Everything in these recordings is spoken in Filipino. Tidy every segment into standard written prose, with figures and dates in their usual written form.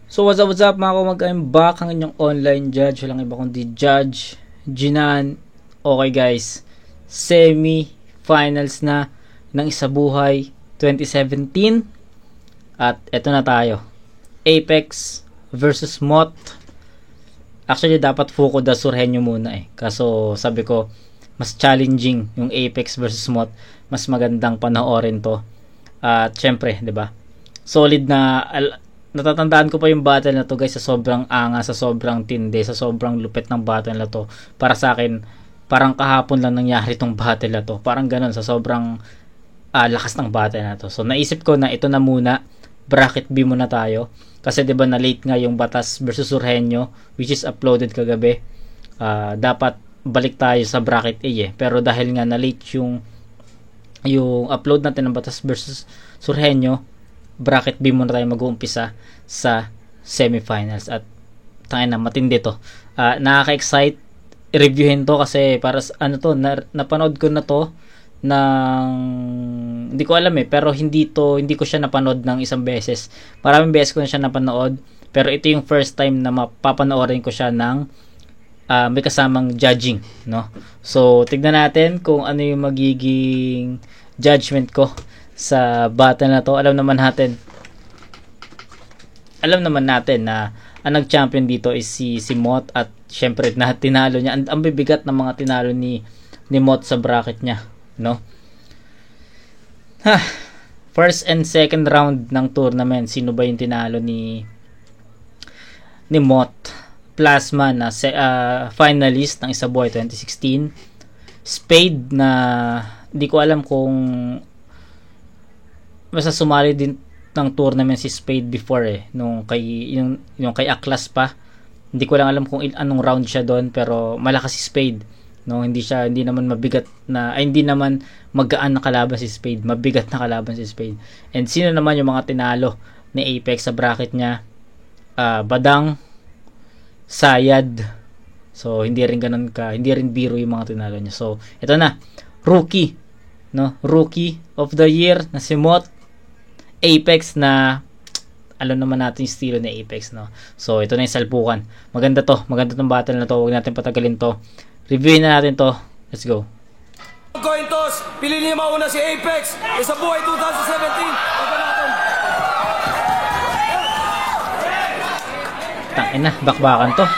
So what's up mga kumag, I'm back ang inyong online judge. Walang iba kundi Judge Jinan. Okay guys, semi-finals na ng Isabuhay 2017. At eto na tayo, Apex versus MOT. Actually dapat Fukuda Surhenyo muna kaso sabi ko mas challenging yung Apex versus MOT. Mas magandang panoorin to. At syempre 'di ba, solid na natatandaan ko pa yung battle na to guys, sa sobrang angas, sa sobrang tindi, sa sobrang lupit ng battle na to. Para sa akin, parang kahapon lang nangyari tong battle na to. Parang ganun, sa sobrang lakas ng battle na to. So naisip ko na ito na muna, bracket B muna tayo. Kasi 'di ba na late nga yung Batas versus Surhenyo, which is uploaded kagabi. Dapat balik tayo sa bracket A pero dahil nga na late yung upload natin ng Batas versus Surhenyo, bracket B muna tayo mag-uumpisa sa semifinals. At tangin na, matindi to. Nakaka-excite i-reviewin to kasi para ano to, napanood ko na to ng hindi ko alam pero hindi ko siya napanood ng isang beses. Maraming beses ko na siya napanood, pero ito yung first time na mapapanoorin ko siya ng may kasamang judging, no? So tignan natin kung ano yung magiging judgment ko sa battle na to. Alam naman natin na ang nag-champion dito is si MOT, at syempre na tinalo niya. Ang bibigat ng mga tinalo ni MOT sa bracket niya, no? First and second round ng tournament, sino ba yung tinalo ni MOT? Plasma na finalist ng Isabuhay 2016. Spade na hindi ko alam kung basta sumali din ng tournament si Spade before nung kay Aklas pa. Hindi ko lang alam kung anong round siya doon, pero malakas si Spade, no? Hindi naman mabigat na hindi naman magaan na kalaban si Spade, mabigat na kalaban si Spade. And sino naman yung mga tinalo ni Apex sa bracket niya? Badang, Sayad. So hindi rin biro yung mga tinalo niya. So ito na, rookie of the year na si MOT. Apex na alam naman natin yung estilo ni Apex, no? So ito na yung salpukan. Maganda tong battle na to. Huwag natin patagalin to, reviewin na natin to. Let's go. Coin toss, pili niya mauna si Apex. Isabuhay 2017. Tangina, bakbakan to.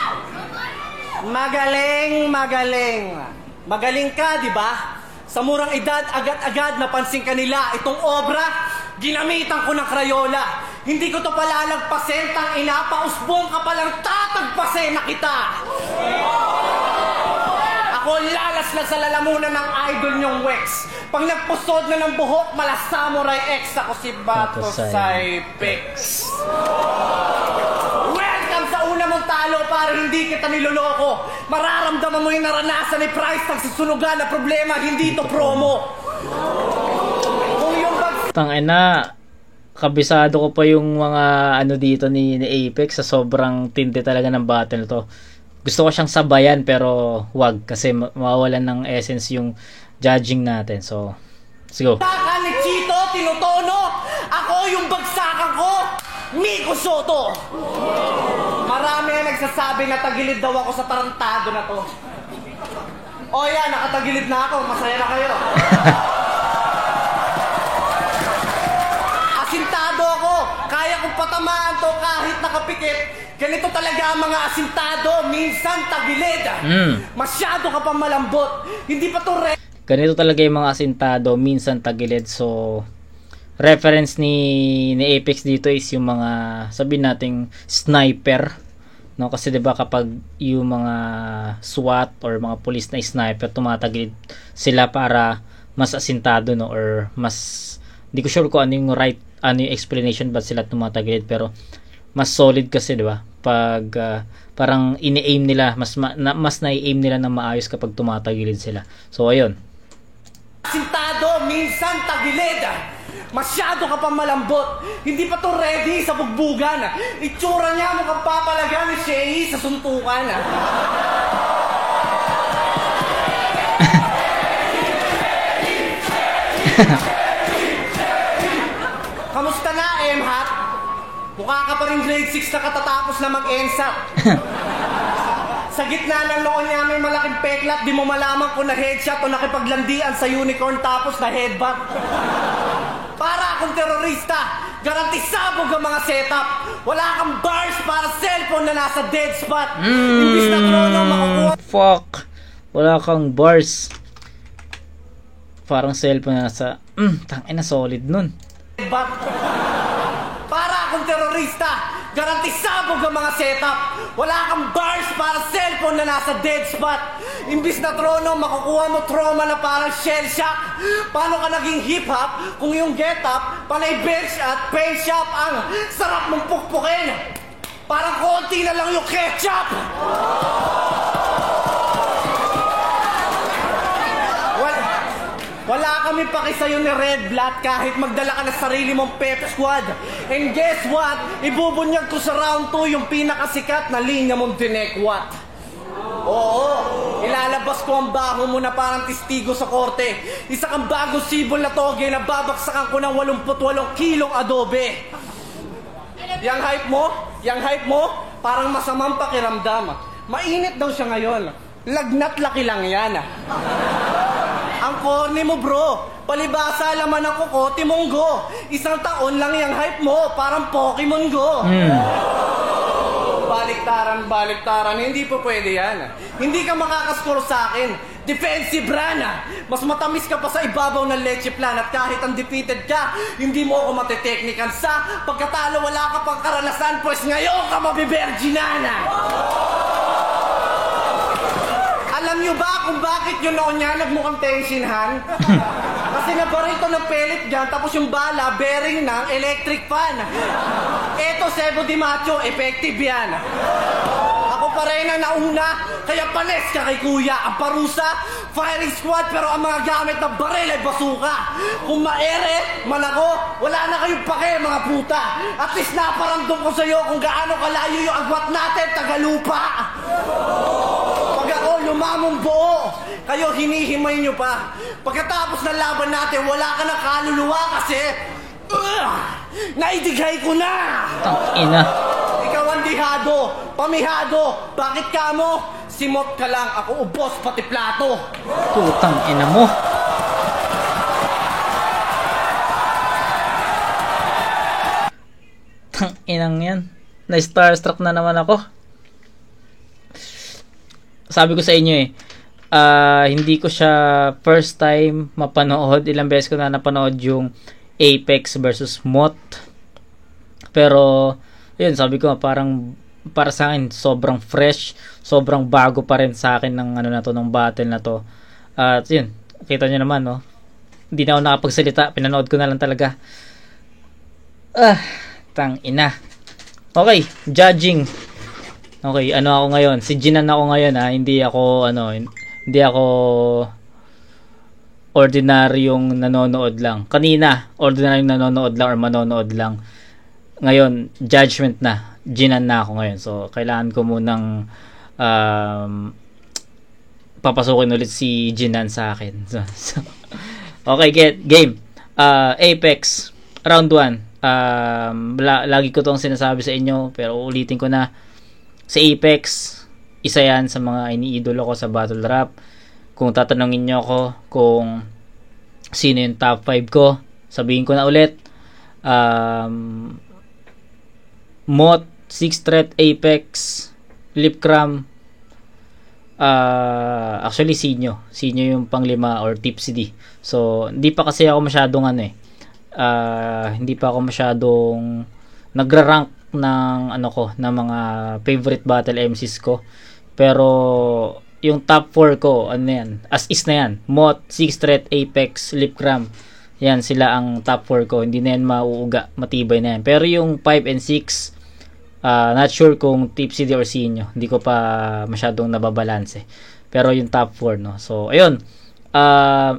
Magaling ka, di ba? Sa murang edad, agad-agad napansin ka nila. Itong obra, ginamitan ko ng Crayola. Hindi ko to palalagpasin, tang ina, pausbong ka palang tatagpasin na kita. Ako lalas na sa lalamunan ng idol nyong Wex. Pag nagpusod na ng buhok, mala Samurai X. Ako si Bato Apex. Welcome sa una mong talo para hindi kita niloloko. Mararamdaman mo yung naranasan ni Price ng susunugan na problema, hindi to promo. Tangina, kabisado ko pa yung mga dito ni Apex. Sa sobrang tindi talaga ng battle to. Gusto ko siyang sabayan pero wag, kasi mawawalan ng essence yung judging natin. So let's go. Ni Chito, tinutono. Ako yung bagsakan ko, Miko Soto. Marami na nagsasabi na tagilid daw ako sa tarantado na to. O yan, nakatagilid na ako. Masaya na kayo. Asintado ako. Kaya kong patamaan to kahit nakapikit. Ganito talaga ang mga asintado. Minsan tagilid. Masyado ka pa malambot. Hindi pa to ganito talaga yung mga asintado, minsan tagilid. So reference ni Apex dito is yung mga, sabihin nating sniper, no? Kasi 'di ba kapag yung mga SWAT or mga police na sniper, tumatagilid sila para mas asintado, no? Or mas, hindi ko sure kung ano yung explanation ba't sila tumatagilid, pero mas solid kasi, 'di ba? Pag parang ini-aim nila, mas na-aim nila ng maayos kapag tumatagilid sila. So ayun. Asintado, minsan tagilid. Masyado ka pa malambot. Hindi pa to ready sa bugbugan. Itsura niya mukhang papalaga ni Shay sa suntukan. Kamusta na, M-Hat? Mukha ka pa rin grade 6 na katatapos na mag-ENSAP. Sa gitna ng noon niya may malaking peklat, di mo malaman kung na-headshot o nakipaglandian sa unicorn tapos na headbutt. Para akong terorista, garantisabog ang mga setup. Wala kang bars para cellphone na nasa dead spot. Imbis na trono makukuha. Fuck. Wala kang bars. Parang cellphone na nasa... tangina, solid nun. But, para akong terorista, garantisabog ang mga setup. Wala kang bars para cellphone na nasa dead spot. Imbis na trono, makukuha mo trauma na parang shell shock. Paano ka naging hip-hop kung yung get-up, panay bench at paint shop ang sarap mong pukpukin? Parang konti na lang yung ketchup. Wala kami paki sa'yo ni Red Blood kahit magdala ka ng sarili mong pep squad. And guess what? Ibubunyag ko sa round 2 yung pinakasikat na linya mong dinekwat. Oo, ilalabas ko ang baho mo na parang testigo sa korte. Isa kang bagong sibol na toge na babaksakan ko ng 88 kilong adobe. Yang hype mo, parang masamang pakiramdam. Mainit daw siya ngayon. Lagnat laki lang yan. Ang corny mo bro, palibasa laman ng kuko, timonggo. Isang taon lang yung hype mo, parang Pokemon Go. Baliktaran, hindi po pwede yan. Hindi ka makakaskoro sa akin. Defensive rana. Mas matamis ka pa sa ibabaw ng leche plan at kahit undefeated ka, hindi mo ako mateteknikan sa pagkatalo wala ka pang karanasan, pues ngayon ka mabiberginana. Alam nyo ba kung bakit yun noon niya nagmukhang tensionhan? Kasi nabaril to ng pellet gun tapos yung bala bearing ng electric fan. Eto Sebo Di Macho, effective yan. Ako pa rin ang nauna, kaya panes ka kay kuya. Ang parusa, firing squad pero ang mga gamit na baril ay basuka. Kung maere, malako, wala na kayong pake mga puta. At least naparamdam ko sa'yo kung gaano kalayo yung agwat natin, Tagalupa. Pag ako lumamong buo, kayo hinihimay nyo pa. Pagkatapos ng laban natin, wala ka ng kaluluwa kasi naidigay ko na. Tangina. Ikaw ang dihado, pamihado. Bakit ka mo? Simot ka lang, ako ubos pati plato. Putang ina mo. Tanginang yan. Na-starstruck na naman ako. Sabi ko sa inyo hindi ko siya first time mapanood. Ilang beses ko na napanood yung Apex versus MOT. Pero, yun, sabi ko parang para sa akin sobrang fresh, sobrang bago pa rin sa akin ng ano na to, ng battle na to. At yun, kita nyo naman, no? Hindi na ako nakapagsalita, pinanood ko na lang talaga. Tangina. Okay, judging. Okay, ano ako ngayon? Si Jinan ako ngayon, ha. Hindi ako ordinaryong nanonood lang. Kanina, ordinaryong nanonood lang or manonood lang. Ngayon, judgment na. Jinan na ako ngayon. So, kailangan ko munang papasukin ulit si Jinan sa akin. So, okay, game. Apex, round 1. Lagi ko tong sinasabi sa inyo, pero ulitin ko na. Sa Apex, isa yan sa mga iniidolo ko sa battle rap. Kung tatanungin nyo ako kung sino yung top 5 ko, sabihin ko na ulit. MOT, 6 Threat, Apex, Lipcram, actually Sinyo yung panglima or Tipsy D. So hindi pa kasi ako masyadong hindi pa ako masyadong nagra-rank ng ng mga favorite battle MCs ko. Pero yung top 4 ko, yan, as is na yan. MOT, 6 Threat, Apex, Lipcram, yan sila ang top 4 ko. Hindi na yan mauuga, matibay na yan. Pero yung 5 and 6, not sure kung Tipsy D or Sinyo. Hindi ko pa masyadong nababalance. Pero yung top 4, no. So ayun,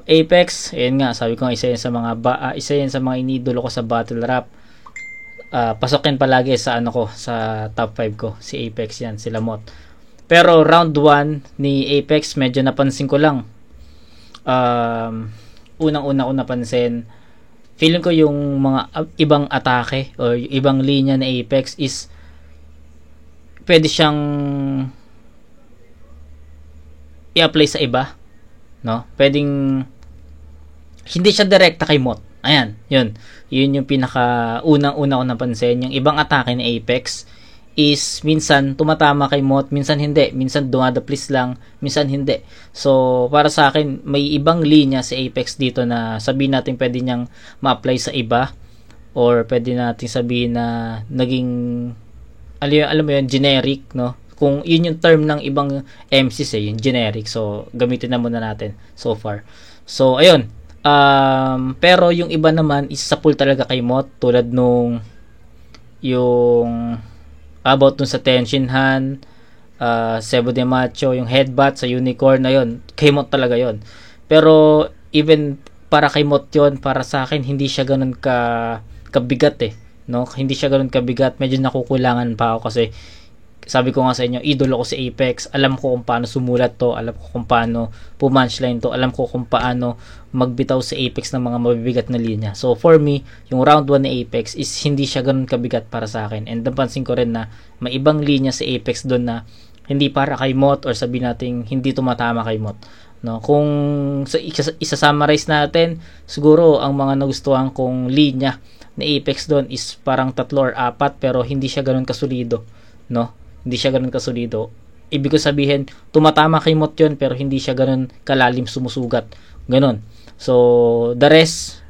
Apex, ayun nga, sabi ko nga, isa yan sa mga inidolo ko sa battle rap. Pasokin palagi sa sa top 5 ko, si Apex yan, sila MOT. Pero round 1 ni Apex, medyo napansin ko lang. Unang-una ko napansin, feeling ko yung mga ibang atake or yung ibang linya na Apex is pwede siyang i-apply sa iba, no? Pwedeng hindi siya direkta kay Moth. Ayan, yun yung pinaka unang-una ko napansin. Yung ibang atake ni Apex is minsan tumatama kay Moth, minsan hindi, minsan dumadaplis lang, minsan hindi. So para sa akin may ibang linya si Apex dito na sabihin natin pwede niyang ma-apply sa iba, or pwede natin sabihin na naging alam mo yun, generic, no? Kung yun yung term ng ibang MCs yung generic. So gamitin na muna natin so far. So ayun, pero yung iba naman is sa pool talaga kay Moth, tulad nung yung about dun sa Tenshinhan, Sebo de Macho, yung headbutt sa Unicorn na yun, kay Moth talaga yun. Pero even para kay Moth yun, para sa akin hindi siya ganun kabigat no? Hindi siya ganun kabigat, medyo nakukulangan pa ako kasi sabi ko nga sa inyo, idolo ko si Apex. Alam ko kung paano sumulat to, alam ko kung paano pumunchline to, alam ko kung paano magbitaw si Apex ng mga mabibigat na linya. So for me, yung round 1 ni Apex is hindi siya ganun kabigat para sa akin. And napansin ko rin na may ibang linya si Apex doon na hindi para kay Moth, or sabihin natin hindi tumatama kay Moth. No, kung isa-summarize natin, siguro ang mga nagustuhan kong linya ni Apex doon is parang 3 or 4, pero hindi siya ganun kasolido, no? Hindi siya ganun kasolido. Ibig ko sabihin, tumatama kay Moth yun, pero hindi siya ganun kalalim sumusugat. Ganun. So, the rest,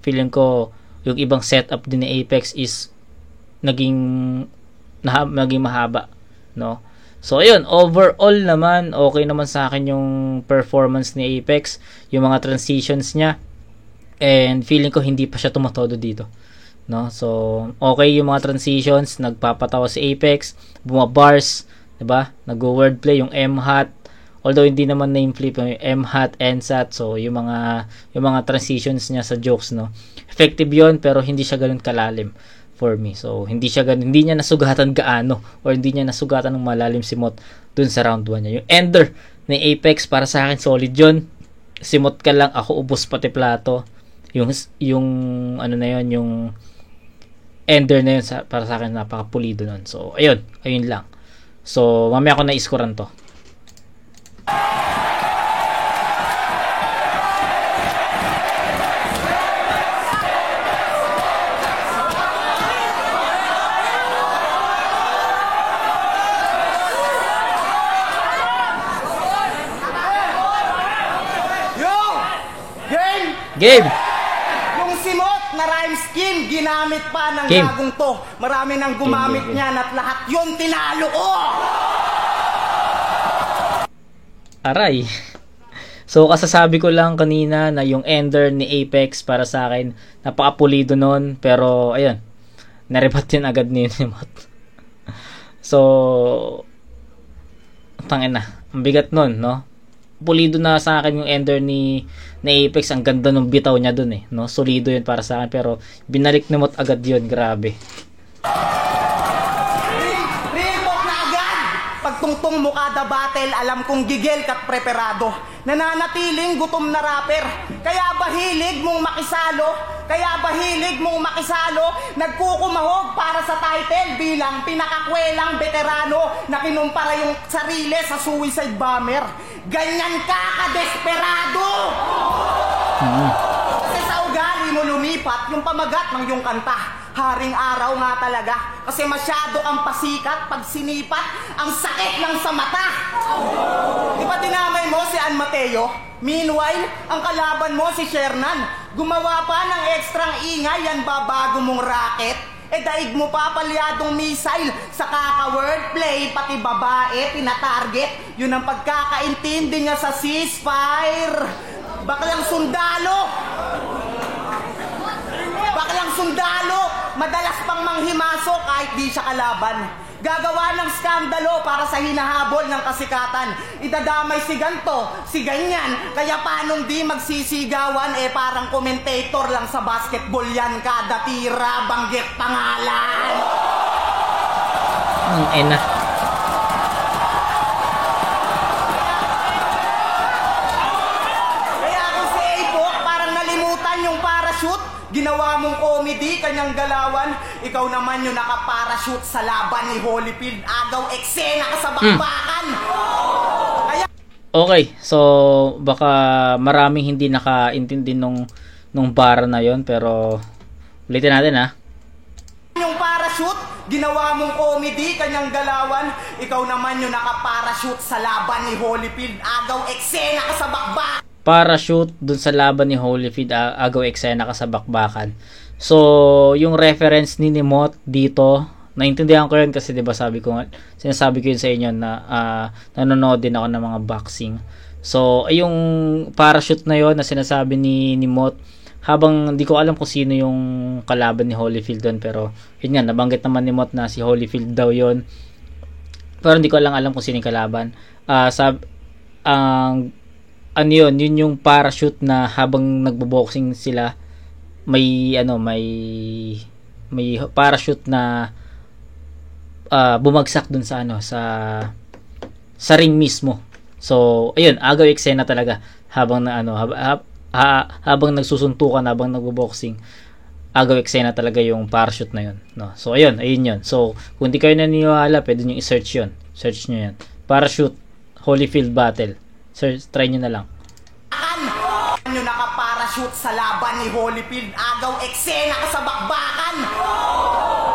feeling ko, yung ibang setup din ni Apex is naging mahaba, no? So, ayun, overall naman, okay naman sa akin yung performance ni Apex, yung mga transitions niya, and feeling ko hindi pa siya tumatodo dito, no? So, okay yung mga transitions, nagpapatawa si Apex, bumabars, diba? Nag-wordplay yung M-Hat, although hindi naman name flip yung M-Hat, N-Sat, so yung mga transitions niya sa jokes, no? Effective yon, pero hindi siya ganoon kalalim for me. So, hindi niya nasugatan gaano, or hindi niya nasugatan ng malalim si Moth dun sa round 1 niya. Yung ender ni Apex, para sa akin, solid yun. Si Moth ka lang, ako ubos pati plato. Yung ano na yun, yung ender na yun, para sa akin, napakapulido nun. So, ayun lang. So, mamaya ko na-iskoran to. Game! Yung si Moth na rhyme scheme, ginamit pa ng Game. gagong to. Marami nang gumamit Game. niyan at lahat yun tinalo ko! Aray. So, kasasabi ko lang kanina na yung ender ni Apex para sa akin, napakapulido nun. Pero, ayun, narebat yun agad ni Moth. So, tangin na. Ang bigat nun, no? Pulido na sa akin yung ender ni Apex. Ang ganda ng bitaw niya dun no? Solido yun para sa akin, pero binalik ni Moth agad yun. Grabe. Reebok na agad! Pagtungtong mo kada battle, alam kong gigil kat preparado. Nananatiling gutom na rapper. Kaya ba hilig mong makisalo? Nagkukumahog para sa title bilang pinakakwelang veterano na kinumpara yung sarili sa suicide bomber. Ganyan ka kadesperado! Kasi sa ugali mo lumipat yung pamagat ng yung kanta. Haring araw nga talaga. Kasi masyado ang pasikat pag sinipat ang sakit ng sa mata. Di ba dinamay mo si An Mateo? Meanwhile, ang kalaban mo si Shernan. Gumawa pa ng ekstrang ingay yan babago mong racket. Daig mo pa palyadong missile sa kaka-wordplay, pati babae, tinatarget. Yun ang pagkakaintindi niya sa ceasefire. Baklang sundalo, madalas pang manghimaso kahit di siya kalaban. Gagawa ng skandalo para sa hinahabol ng kasikatan. Idadamay si ganto, si ganyan. Kaya paanong di magsisigawan, parang commentator lang sa basketball yan. Kada tira, banggit pangalan. Ang ena. Kaya kung si Apo, parang nalimutan yung parachute. comedy, kanyang galawan. Ikaw naman yung nakaparachute sa laban ni Holyfield. Agaw eksena ka sa bakbakan. Okay, so baka maraming hindi nakaintindi nung bar na yon, pero ulitin natin ha. Yung parachute, ginawa mong comedy, kanyang galawan. Ikaw naman yung nakaparachute sa laban ni Holyfield. Agaw eksena ka sa bakbakan. Parachute dun sa laban ni Holyfield, agaw eksena ka sa bakbakan. So, yung reference ni Nimot dito, naintindihan ko yun kasi 'di ba sinasabi ko yun sa inyo na nanonood din ako ng mga boxing. So, yung parachute na yon na sinasabi ni Nimot, habang di ko alam kung sino yung kalaban ni Holyfield doon, pero yun nga, nabanggit naman ni Nimot na si Holyfield daw yon. Pero hindi ko alam kung sino yung kalaban. Ano yun yung parachute na habang nagbo-boxing sila, may parachute na bumagsak dun sa sa ring mismo. So ayun, agaw eksena talaga habang habang nagsusuntukan, habang nagbo-boxing, agaw eksena talaga yung parachute na yun, no? So ayun yun. So kung di kayo naniniwala, pwede niyo i-search yun. Search niyo yan, parachute Holyfield battle. Search, try niyo na lang. Yung nakaparachute sa laban ni Holyfield. Agaw eksena ka sa bakbakan.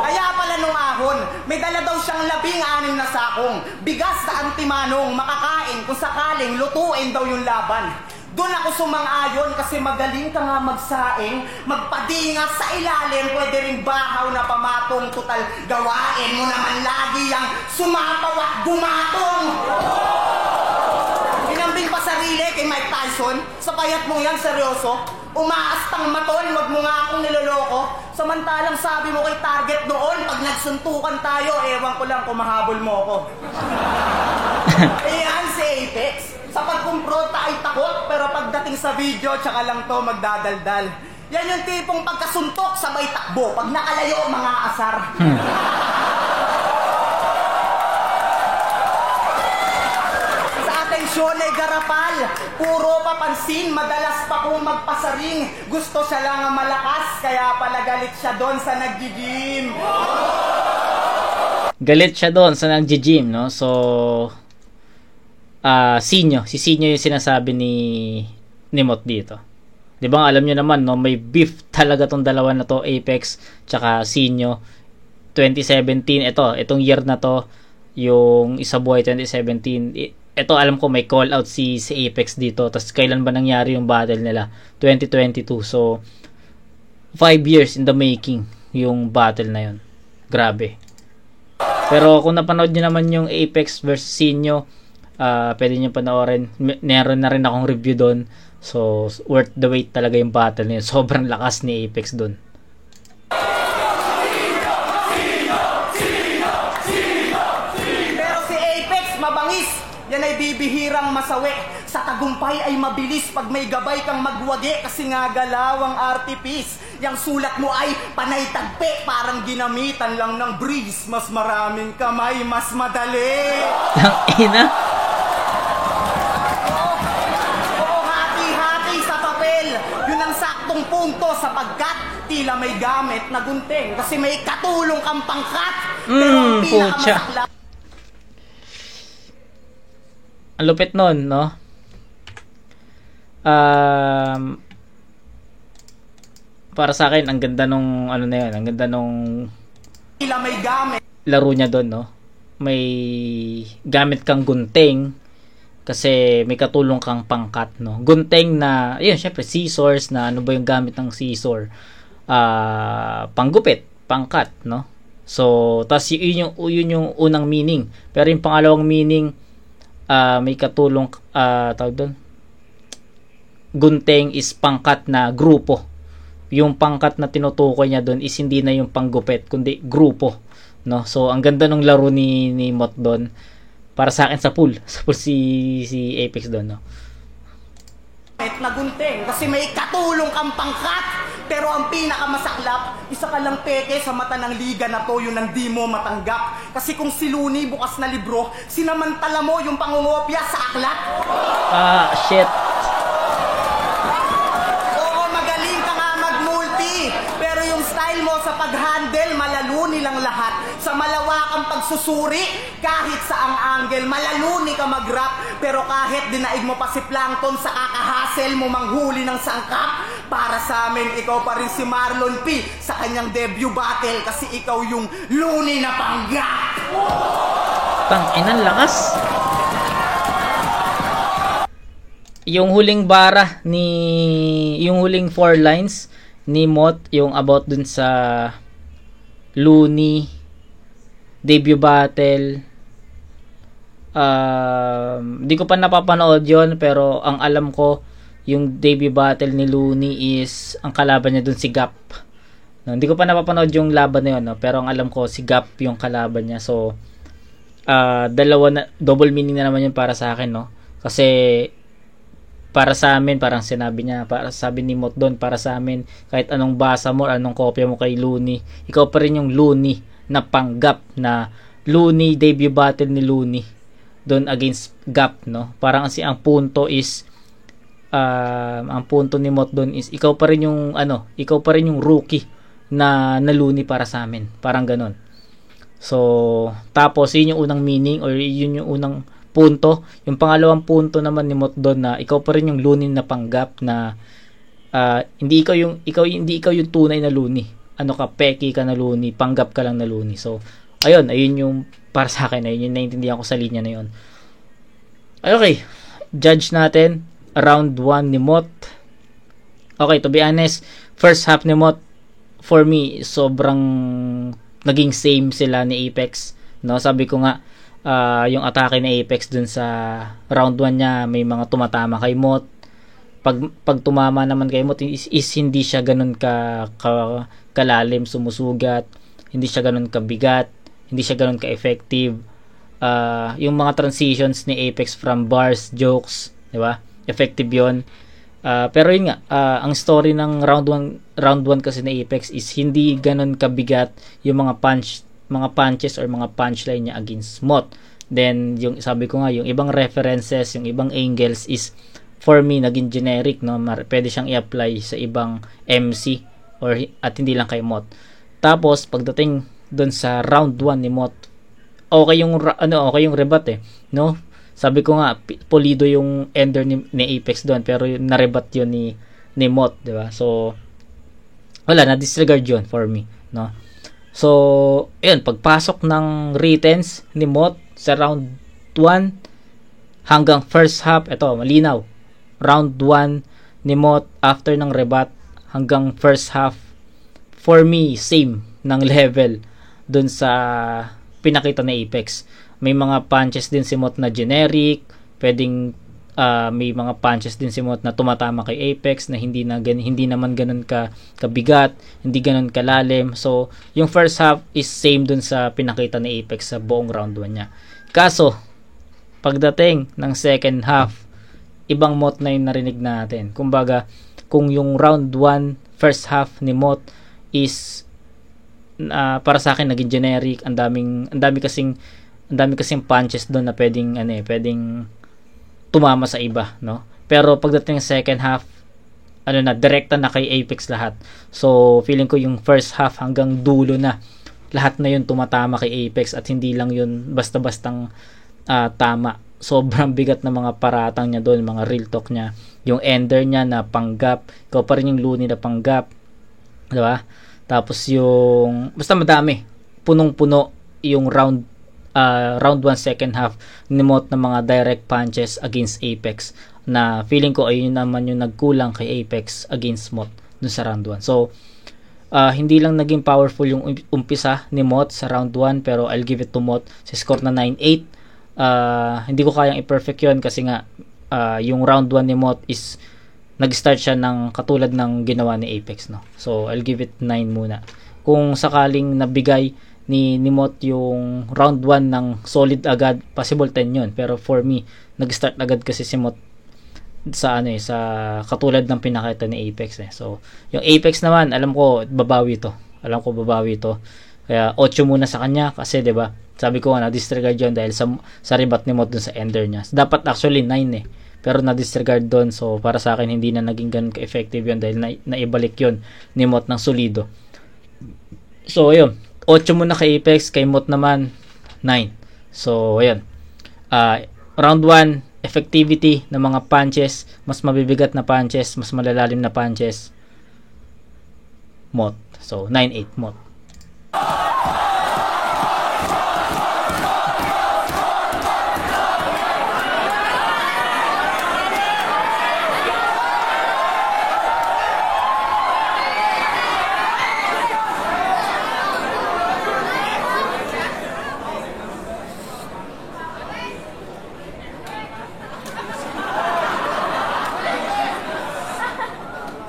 Kaya pala nung ahon, may dala daw siyang 16 na sakong bigas na antimanong makakain kung sakaling lutuin daw yung laban. Doon ako sumang-ayon kasi magaling ka nga magsaing, magpadingat sa ilalim, pwede ring bahaw na pamatong, total gawain mo naman lagi yang sumapaw at gumatong. Inambing pa sarili kay Mike Tyson, sa payat mong yan, seryoso? Umaastang matol, wag mo nga akong niloloko. Samantalang sabi mo kay Target noon, pag nagsuntukan tayo, ewan ko lang kung mahabol mo ako. Ayan si Apex. Sa pagkumprota ay takot, pero pagdating sa video, tsaka lang to magdadaldal. Yan yung tipong pagkasuntok, sabay takbo. Pag nakalayo, mga asar. Sa atensyon ay garapal, puro papansin, madalas pa kung magpasaring. Gusto siya lang ang malakas, kaya pala galit siya doon sa nag-gym. Galit siya doon sa nag-gym, no? So si Sinyo yung sinasabi ni Nimot dito. 'Di ba, alam niyo naman, no, may beef talaga tong dalawa na to, Apex tsaka Sinyo. 2017 itong year na to, yung Isa Buhay 2017. Ito alam ko may call out si Apex dito. Tapos kailan ba nangyari yung battle nila? 2022. So 5 years in the making yung battle na yun. Grabe. Pero kung napanood niyo naman yung Apex versus Sinyo, pwede nyo panoorin. Meron na rin akong review doon. So worth the wait talaga yung battle niya. Sobrang lakas ni Apex doon. Pero si Apex mabangis. Yan ay bibihirang masawi. Sa tagumpay ay mabilis pag may gabay kang magwagi, kasi nga galawang artipis. Yang sulat mo ay panay tagpe, parang ginamitan lang ng breeze. Mas maraming kamay, mas madali. Ang ina. Punto sapagkat tila may gamit na gunting kasi may katulong kang pangkat, pero ang pinakamasakla. Ang lupit nun, no? Para sa akin, ang ganda nung ano na yun, ang ganda nung tila may gamit laro niya doon, no? May gamit kang gunting kasi may katulong kang pangkat, no? Gunting na, yun, syempre, scissors na, ano ba yung gamit ng scissor? Panggupit, pangkat, no? So, tas yun yung unang meaning. Pero yung pangalawang meaning, may katulong, tawag doon, gunting is pangkat na grupo. Yung pangkat na tinutukoy niya doon is hindi na yung panggupit, kundi grupo, no? So, ang ganda ng laro ni Mot doon. Para sa akin, sa pool si Apex doon, no? Na gunting kasi may katulong kang pangkat, pero ang pinakamasaklap, isa ka lang peke sa mata ng liga na to, yun ang di mo matanggap. Kasi kung si Looney bukas na libro, sinamantala mo yung pangungopya sa aklat. Shit. Oo, magaling ka nga mag-multi, pero yung style ang pagsusuri kahit sa ang angle. Malaluni ka mag-rap, pero kahit dinaig mo pa si Plankton sa kakahasel mo manghuli ng sangkap, para sa amin, ikaw pa rin si Marlon P sa kanyang debut battle kasi ikaw yung luni na panggap. Inang lakas. Yung huling bara yung huling 4 lines ni Mot, yung about dun sa Looney debut battle, di ko pa napapanood yon, pero ang alam ko yung debut battle ni Looney is ang kalaban niya dun si Gap. No, hindi ko pa napapanood yung laban na yun, no? Pero ang alam ko si Gap yung kalaban niya. So dalawa na, double meaning na naman yun para sa akin, no? Kasi para sa amin, parang sinabi niya, sabi ni Mot doon, para sa amin, kahit anong basa mo, anong kopya mo kay Looney, ikaw pa rin yung Looney na panggap, na Looney, debut battle ni Looney doon against Gap, no? Parang ang punto is, ang punto ni Mot doon is, ikaw pa rin yung rookie na Looney para sa amin. Parang ganon. So, tapos, yun yung unang meaning, or yun yung unang punto. Yung pangalawang punto naman ni Mot doon na ikaw pa rin yung Looney na panggap, na hindi ikaw yung tunay na Looney. Ano ka, peki ka na Looney, panggap ka lang na Looney. So, ayun yung para sa akin, ayun yung naintindihan ko sa linya na yun. Okay, judge natin round 1 ni Mot. Okay, to be honest, first half ni Mot, for me, sobrang naging same sila ni Apex, no? Sabi ko nga, yung atake ni Apex dun sa round 1 niya, may mga tumatama kay Mot. Pag tumama naman kay Mot is hindi siya ganun kalalim, sumusugat, hindi siya ganun kabigat, hindi siya ganun ka-effective. Yung mga transitions ni Apex from bars, jokes, di ba? Effective 'yon. Pero yun nga, ang story ng round 1 kasi ni Apex is hindi ganun kabigat yung mga punches or mga punchline niya against Mot. Then yung sabi ko nga, yung ibang references, yung ibang angles is for me naging generic, no? Pwede siyang i-apply sa ibang MC at hindi lang kay Mot. Tapos pagdating doon sa round 1 ni Mot, okay yung rebat no? Sabi ko nga, pulido yung ender ni Apex doon, pero narebat yun ni Mot, di ba? So wala, na disregard yun for me, no? So, ayun, pagpasok ng writtens ni Mot sa round 1 hanggang first half, ito, malinaw. Round 1 ni Mot after ng rebat hanggang first half, for me, same ng level dun sa pinakita ni Apex. May mga punches din si Mot na generic, pwedeng may mga punches din si Mot na tumatama kay Apex na hindi naman ganun kabigat, hindi ganun kalalim. So, yung first half is same dun sa pinakita ni Apex sa buong round 1 niya. Kaso, pagdating ng second half, ibang Mot na yung narinig natin. Kumbaga, kung yung round 1 first half ni Mot is para sa akin naging generic, ang dami kasing punches doon na pwedeng tumama sa iba, no? Pero pagdating sa second half, direkta na kay Apex lahat. So, feeling ko yung first half hanggang dulo na, lahat na yun tumatama kay Apex at hindi lang yun basta-bastang tama. Sobrang bigat na mga paratang niya doon, mga real talk niya. Yung ender niya na panggap, ikaw pa rin yung Looney na panggap, di ba? Tapos yung, basta madami, punong-puno yung round 1 second half ni Mot ng mga direct punches against Apex, na feeling ko ayun naman yung nagkulang kay Apex against Mot dun sa round 1. So hindi lang naging powerful yung umpisa ni Mot sa round 1, pero I'll give it to Mot sa score na 9-8. Hindi ko kayang i-perfect yun kasi nga yung round 1 ni Mot is nag-start siya ng katulad ng ginawa ni Apex, no? So I'll give it 9 muna. Kung sakaling nabigay ni Mot yung round 1 ng solid agad, possible 10 yun. Pero for me, nag-start agad kasi si Mot sa sa katulad ng pinakita ni Apex. So, yung Apex naman, alam ko babawi to. Kaya 8 muna sa kanya kasi 'di ba? Sabi ko na disregard yun dahil sa rebat ni Mot dun sa ender niya. Dapat actually 9 pero na-disregard doon. So, para sa akin, hindi na naging ganun ka-effective yun dahil naibalik yun ni Mot ng solido. So, ayun. 8 muna kay Apex, kay Mot naman So, ayan. Round 1, effectivity ng mga punches, mas mabibigat na punches, mas malalalim na punches, Mott. So, 9-8 Mott.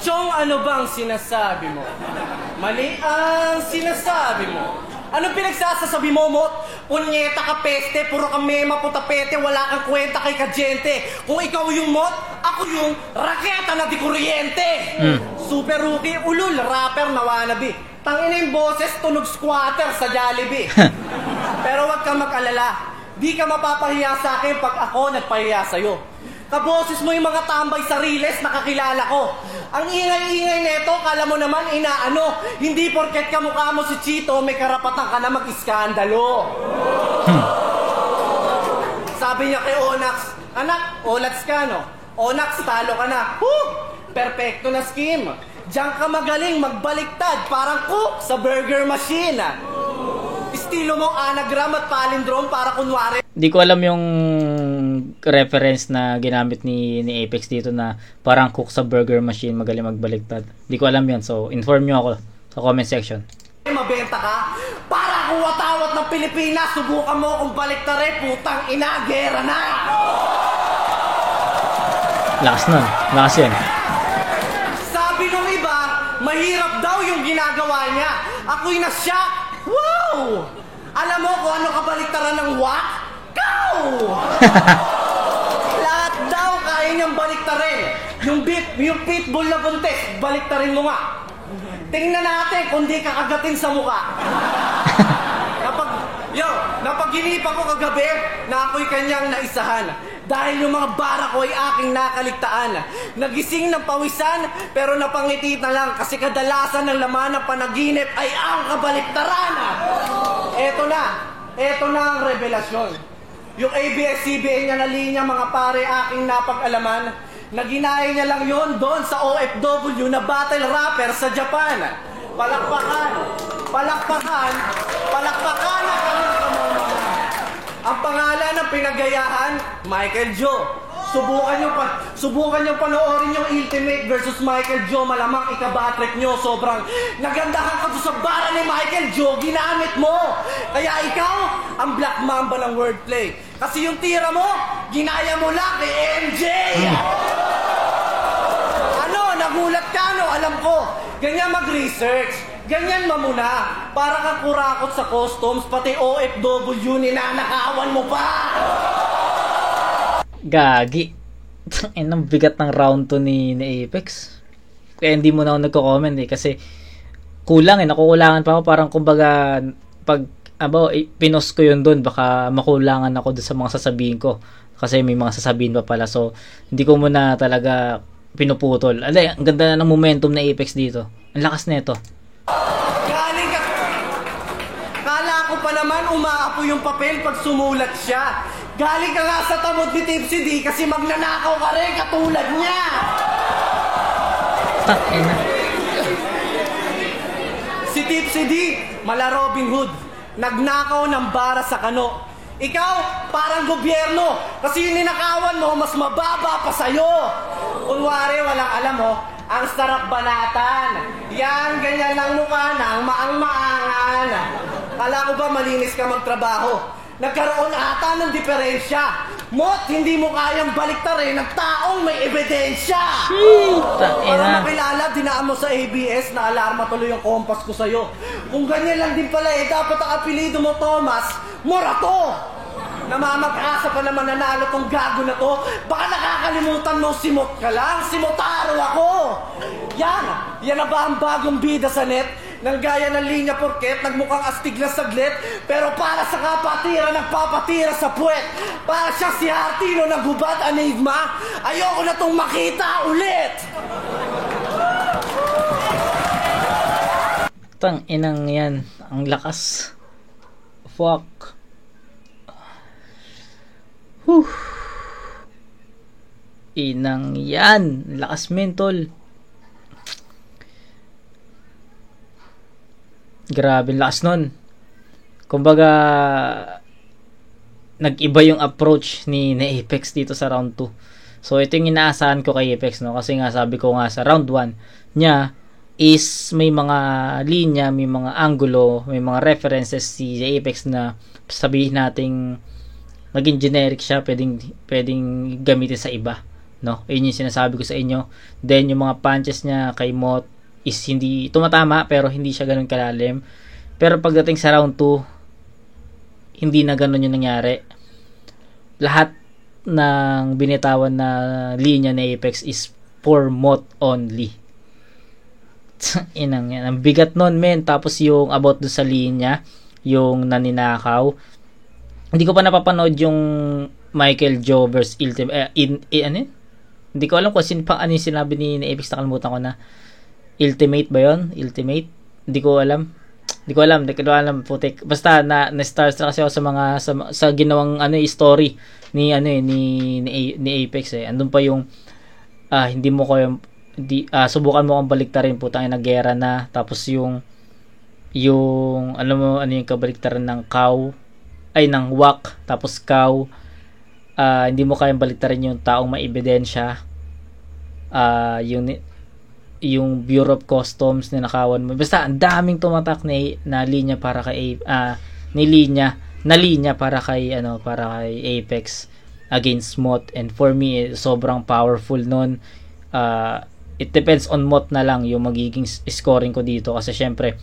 Chong, ano bang sinasabi mo? Mali ang sinasabi mo. Anong pinagsasasabi mo, Mot? Punyeta ka peste, puro ka mema putapete, wala kang kwenta kay Kajente. Kung ikaw yung Mot, ako yung raketa na di kuryente. Super rookie, ulul, rapper na wannabe. Tangina yung boses, tunog squatter sa Jollibee. Pero wag kang mag-alala, di ka mapapahiya sa akin pag ako nagpahiya sa'yo. Kaboses mo yung mga tambay sa Riles, nakakilala ko. Ang ingay-ingay neto, kala mo naman inaano. Hindi porket kamukha mo si Chito, may karapatan ka na mag-iskandalo. Sabi niya kay Onax, anak, olats ka no? Onax, talo ka na. Perfecto na scheme. Diyan ka magaling magbaliktad, parang cook sa burger machine. Estilo mo anagram at palindrome para kunwari. Di ko alam yung reference na ginamit ni Apex dito na parang cook sa burger machine, magaling magbaligtad. Di ko alam yan. So, inform nyo ako sa comment section. Mabenta ka? Para kuwatawat ng Pilipinas, subukan mo kung baliktare, putang ina, gera na! Lakas nun. Lakas yan. Sabi nung iba, mahirap daw yung ginagawa niya. Ako'y na-shock. Wow! Alam mo kung ano kabaliktaran ng wak? Kau! Lahat daw kaya niyang baliktarin. Yung pitbull na buntis, baliktarin mo nga. Tingnan natin kung di kakagatin sa mukha. Napaginipan ko kagabi na ako'y kanyang naisahan. Dahil yung mga bara ko ay aking nakaligtaan. Nagising ng pawisan pero napangiti na lang kasi kadalasan ng laman ng panaginip ay ang kabaliktaran. Eto na ang revelasyon. Yung ABS-CBN niya na linya mga pare aking napag-alaman na ginaya niya lang yon doon sa OFW na battle rapper sa Japan. Palakpakan na kanyang kamamahan. Ang pangalan ng pinagayahan, Michael Joe. Subukan nyo panoorin yung Ultimate versus Michael Joe. Malamang ikabatrek nyo. Sobrang nagandahan ka sa bara ni Michael Joe. Ginamit mo. Kaya ikaw, ang Black Mamba ng wordplay. Kasi yung tira mo, ginaya mo lang kay MJ. Nagulat ka, no? Alam ko. Ganyan mag-research. Ganyan mamuna. Para kang kurakot sa customs, pati OFW, ninanakawan mo pa. Gagi. Ang bigat ng round to ni Apex. Kaya hindi mo na ako nagko-comment kasi kulang nakukulangan pa ako. Parang kumbaga pag pinost ko yun doon, baka makulangan ako doon sa mga sasabihin ko. Kasi may mga sasabihin pa pala. So, hindi ko muna talaga pinuputol. Alay, ang ganda na ng momentum na Apex dito. Ang lakas nito. Galing ka. Kala ko pa naman umaapo yung papel pag sumulat siya. Galing ka nga sa tamod ni Tipsy D kasi magnanakaw ka rin katulad niya. Si Tipsy D, mala Robin Hood. Nagnakaw ng bara sa kano. Ikaw, parang gobyerno. Kasi yung ninakawan mo, mas mababa pa sa'yo. Kunwari, walang alam mo, ang sarap banatan. Yan, ganyan lang mukha ng maang-maangan. Kala ko ba malinis ka magtrabaho? Nagkaroon ata ng diferensya. Mot, hindi mo kayang baliktarin ng taong may ebidensya. Para makilala, dinaan mo sa ABS na alarma tuloy yung kompas ko sa'yo. Kung ganyan lang din pala dapat ang apelido mo, Thomas Morato. Namamag-asa pa naman nanalo tong gago na to. Baka nakakalimutan mo, simot ka lang. Simotaro ako. Yan na ba ang bagong bida sa net? Nang gaya ng linya porket, nagmukhang astig na saglit. Pero para sa kapatira, nagpapatira sa puwet. Para siya si Artino ng Gubad Enigma. Ayoko na tong makita ulit. Tang inang yan. Ang lakas. Fuck. Whew. Inang yan. Lakas mentol. Grabe, lakas nun. Kumbaga, nag-iba yung approach ni Apex dito sa round 2. So, ito yung inaasahan ko kay Apex, no? Kasi nga, sabi ko nga sa round 1 niya is may mga linya, may mga angulo, may mga references si Apex na sabihin nating maging generic siya, pwedeng gamitin sa iba, no? Yun yung sinasabi ko sa inyo. Then yung mga punches niya kay Mot is hindi tumatama, pero hindi siya ganun kalalim. Pero pagdating sa round 2, hindi na ganun yung nangyari. Lahat ng binitawan na linya ni Apex is for Mot only. Inang yan. Ang bigat nun, men. Tapos yung about dun sa linya, yung naninakaw. Hindi ko pa napapanood yung Michael Joe versus Ultimate. Ano yun? Hindi ko alam kung ano yung sinabi ni Apex. Nakalimutan ko na. Ultimate ba yun? Ultimate? Hindi ko alam. Putik. Basta na-starstruck kasi ako sa mga sa ginawang story ni Apex eh. Andun pa yung hindi mo ko subukan mo kang baliktarin, putang ina, gera na. Tapos yung ano yung kabaliktaran ng ng wak, tapos cow. Hindi mo kayang baliktarin yung taong may ebidensya. Yung Bureau of Customs na nakawan mo. Basta ang daming tumatak na linya para kay linya para kay Apex against Mot. And for me, sobrang powerful nun. It depends on Mot na lang yung magiging scoring ko dito, kasi syempre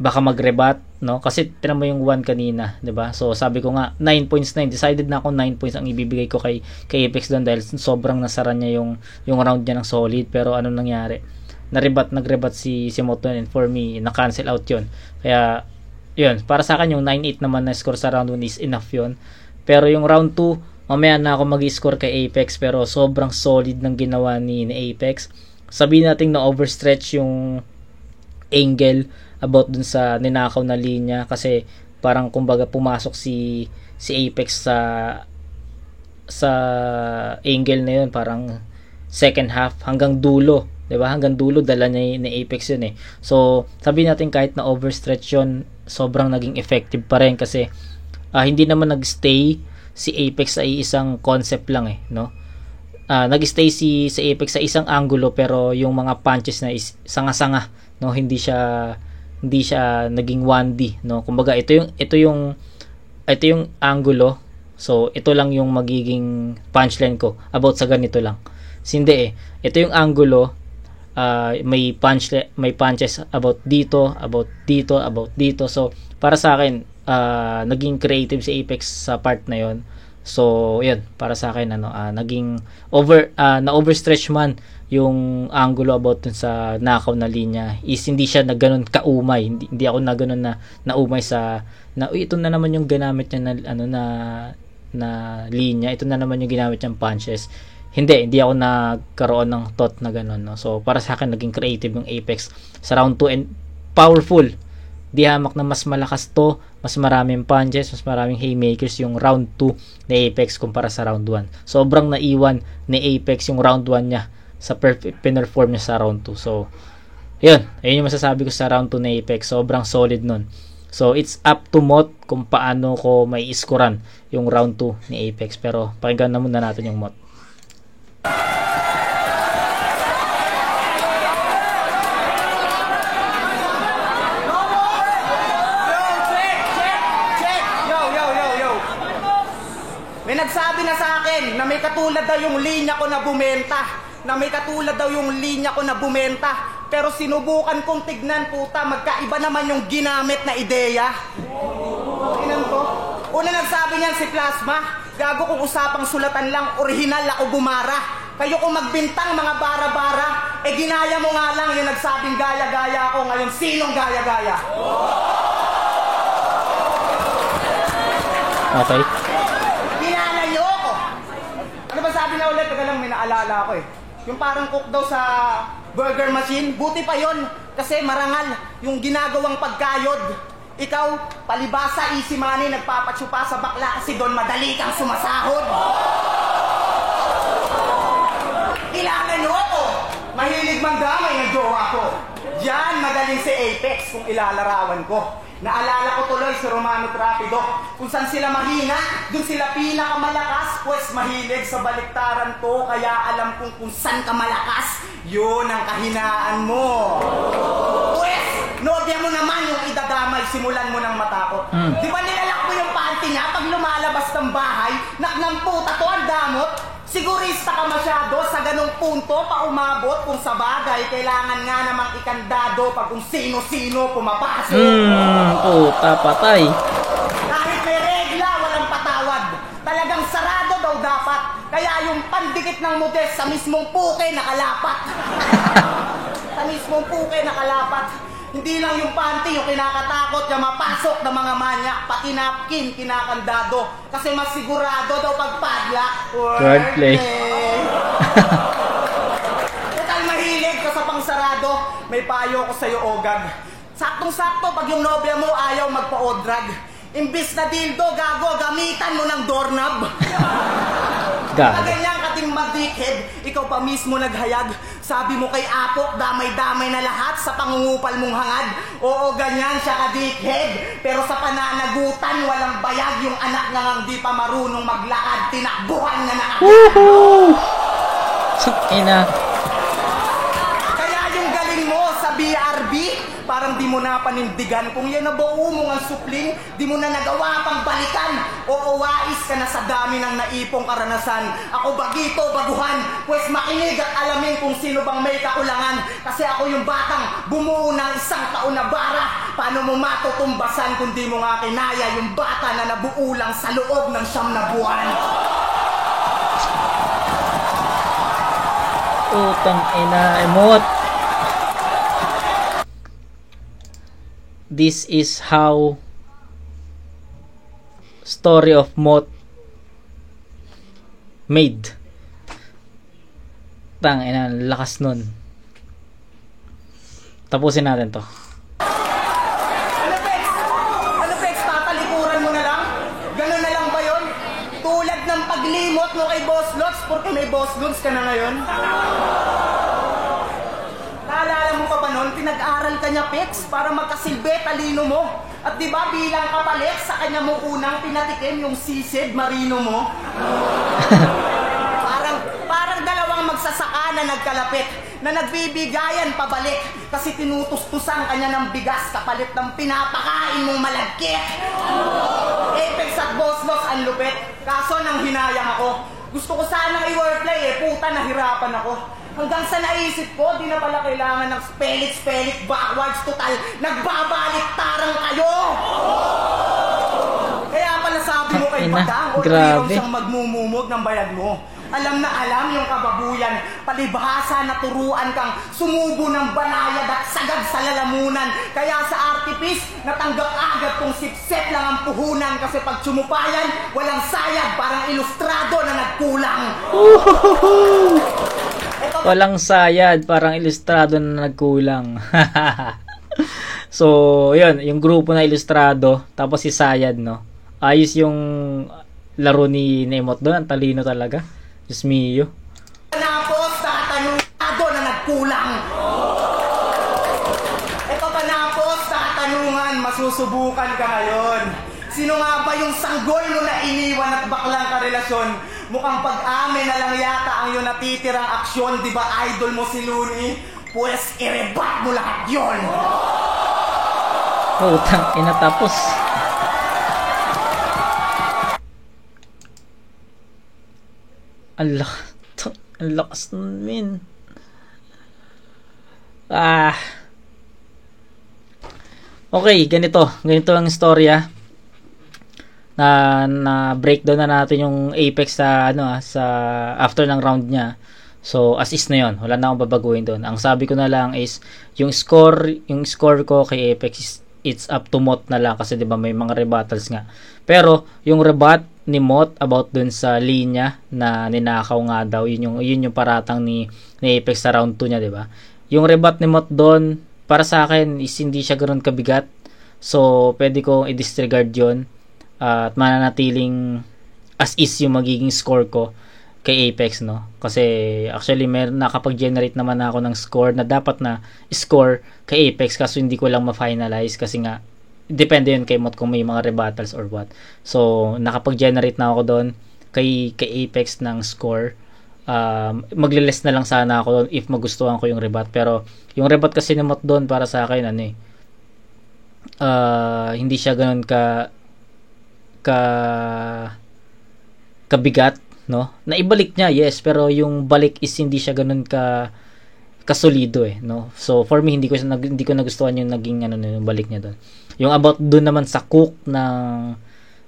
baka mag-rebat, no? Kasi tinan mo yung 1 kanina, 'di ba? So sabi ko nga 9 points na, decided na ako 9 points ang ibibigay ko kay Apex doon dahil sobrang nasara niya yung round niya ng solid. Pero ano nangyari? Nag-rebat si Mot, and for me na-cancel out 'yon. Kaya 'yun, para sa akin yung 9-8 naman na score sa round 1 is enough 'yon. Pero yung round 2, mamaya na ako mag-score kay Apex, pero sobrang solid ng ginawa ni Apex. Sabihin natin na overstretch yung angle about dun sa ninakaw na linya, kasi parang kumbaga pumasok si Apex sa angle na yun, parang second half hanggang dulo, 'di ba? Hanggang dulo dala niya ni Apex yun eh. So, sabihin natin kahit na overstretch yun, sobrang naging effective pa rin, kasi hindi naman nagstay si Apex sa isang concept lang eh, no? Nag-stay si Apex sa isang angulo, pero yung mga punches na is sanga-sanga, no? Hindi siya naging 1D, no? Kumbaga ito yung angulo. So ito lang yung magiging punchline ko about sa ganito lang. Hindi eh. Ito yung angulo, may punches about dito. So para sa akin, naging creative si Apex sa part na yon. So yun, para sa akin naging na-overstretch man yung angulo about dun sa nakaw na linya, is hindi siya na ganun kaumay. Hindi ako na ganun na naumay sa ito na naman yung ginamit niya na linya, ito na naman yung ginamit niyang punches. Hindi ako nagkaroon ng thought na ganun, no? So para sa akin naging creative yung Apex sa round 2, and powerful. Di hamak na mas malakas to, mas maraming punches, mas maraming haymakers yung round 2 ni Apex kumpara sa round 1. Sobrang naiwan ni Apex yung round 1 niya sa perform niya sa round 2. So ayun yung masasabi ko sa round 2 ni Apex. Sobrang solid nun. So it's up to Mot kung paano ko may iskoran yung round 2 ni Apex. Pero pakinggan na muna natin yung Mot. May nagsabi na sa akin na may katulad daw yung linya ko na bumenta. Pero sinubukan kong tignan, puta, magkaiba naman yung ginamit na ideya. Tingnan ko. Una nagsabi niyan si Plasma, gago kung usapang sulatan lang, orihinal ako bumara. Kayo kung magbintang mga bara-bara, ginaya mo nga lang yung nagsabing gaya-gaya ako. Ngayon, sinong gaya-gaya? Okay. Ano ba sabi na ulit? Taga lang, may naalala ako eh. Yung parang cook daw sa burger machine. Buti pa yon, kasi marangal yung ginagawang pagkayod. Ikaw, palibasa, easy money, nagpapatsupa sa bakla kasi doon madali kang sumasahod. Kailangan nyo ako. Mahilig mandamay ng jowa ko. Diyan magaling si Apex kung ilalarawan ko. Naalala ko tuloy si Romano Trapido. Kung saan sila mahina, dun sila pinakamalakas. Pues mahilig sa baliktaran to, kaya alam kung saan ka malakas, yun ang kahinaan mo. Pues, nobya mo naman yung idadamay, simulan mo ng matakot. Di ba nilalak mo yung panty niya pag lumalabas ng bahay? Naknamputa to ang damot. Sigurista ka masyado sa ganong punto pa umabot kung sa bagay kailangan nga namang ikandado pag kung sino-sino pumapasok. Puta, patay. Kahit may regla, walang patawad. Talagang sarado daw dapat. Kaya yung pandikit ng modest sa mismong puke nakalapat. Sa mismong puke nakalapat. Hindi lang yung panty yung kinakatakot yung mapasok ng mga manyak, pati napkin kinakandado. Kasi mas sigurado daw pagpadla. Wordplay. Total mahilig ka sa pangsarado, may payo ko sa'yo, Ogag. Saktong-sakto pag yung nobya mo ayaw magpa-odrag. Imbis na dildo, gago, gamitan mo ng doorknob. Gago. Ganyan kating madikhead, ikaw pa mismo naghayag. Sabi mo kay Apok, damay-damay na lahat sa pangungupal mong hangad. Oo, ganyan siya kadikhead. Pero sa pananagutan, walang bayag. Yung anak nga ngang di pa marunong maglakad, tinakbuhan na agad. Woohoo! Ina. Kaya yung galing mo sa BRB, parang di mo na panindigan. Kung yan na buo mo ang supling, di mo na nagawa pang balikan. O wais ka na sa dami ng naipong karanasan. Ako bagito, baguhan, pues makinig at alamin kung sino bang may kakulangan. Kasi ako yung batang bumuo ng isang taon na bara. Paano mo matutumbasan kung di mo nga kinaya yung bata na nabuo lang sa loob ng 9 na buwan? Utang ina, emot. This is how story of Moth made. Tang ina, lakas nun. Tapusin natin to. Ano Pex, tatalikuran mo na lang? Ganun na lang ba yun? Tulad ng paglimot mo kay Boss Lots, porque may Boss Lots ka na ngayon? Naalala mo pa ba nun? Pinag-aral ka niya, Pex, para magkasilbe, talino mo. At di ba bilang kapalit sa kanya mo unang pinatikim yung sisid marino mo? Parang dalawang magsasaka na nagkalapit, na nagbibigayan pabalik kasi tinutustusan kanya ng bigas kapalit ng pinapakain mong malagkit. Apex at Boss Lots ang lupit, kaso nang hinayang ako. Gusto ko sanang i-wordplay puta nahirapan ako. Hanggang sa naisip ko, di na pala kailangan ng spell it backwards, total, nagbabalik-tarang kayo! Kaya pala sabi mo kay Padang, o siyang magmumumog ng bayad mo. Alam na alam yung kababuyan, palibhasa na turuan kang sumubo ng banayad at sagad sa lalamunan. Kaya sa artipis, natanggap agad kung sipsep lang ang puhunan kasi pag sumupayan, walang sayad, parang ilustrado na nagkulang. Walang sayad, parang ilustrado na nagkulang. So, yun, yung grupo na ilustrado, tapos si Sayad, no? Ayos yung laro ni Emot doon, ang talino talaga. Diyos mio. Panapos, tatanungado na nagkulang. Ito panapos, tatanungan, masusubukan ka ngayon. Sino nga ba yung sanggol mo na iniwan at baklang karelasyon? Mukhang pag-amin na lang yata ang iyong natitirang aksyon, di ba idol mo si Looney? Pues i-rebat mo lahat yun! Utang ina, tapos. Ang lakas nun, min. Okay, ganito ang istorya. Na breakdown na natin yung Apex sa sa after ng round niya. So as is na yon, wala na akong babaguhin doon. Ang sabi ko na lang is yung score ko kay Apex is it's up to Moth na lang kasi 'di ba may mga rebuttals nga. Pero yung rebut ni Moth about dun sa linya na ninakaw nga daw, yun yung paratang ni Apex sa round 2 niya, 'di ba? Yung rebut ni Moth doon para sa akin is hindi siya ganoon kabigat. So, pwede kong i-disregard yun at mananatiling as is yung magiging score ko kay Apex, no? Kasi actually nakapag-generate naman ako ng score na dapat na score kay Apex, kaso hindi ko lang ma-finalize kasi nga depende yun kay Mot kung may mga rebuttals or what. So nakapag-generate na ako doon kay Apex ng score. Magle-less na lang sana ako doon if magustuhan ko yung rebut, pero yung rebut kasi ni Mot doon para sa akin hindi siya ganoon kabigat, no? Naibalik niya, yes, pero yung balik is hindi siya ganoon kasolido no? So for me hindi ko nagustuhan yung naging yung balik niya doon. Yung about doon naman sa cook na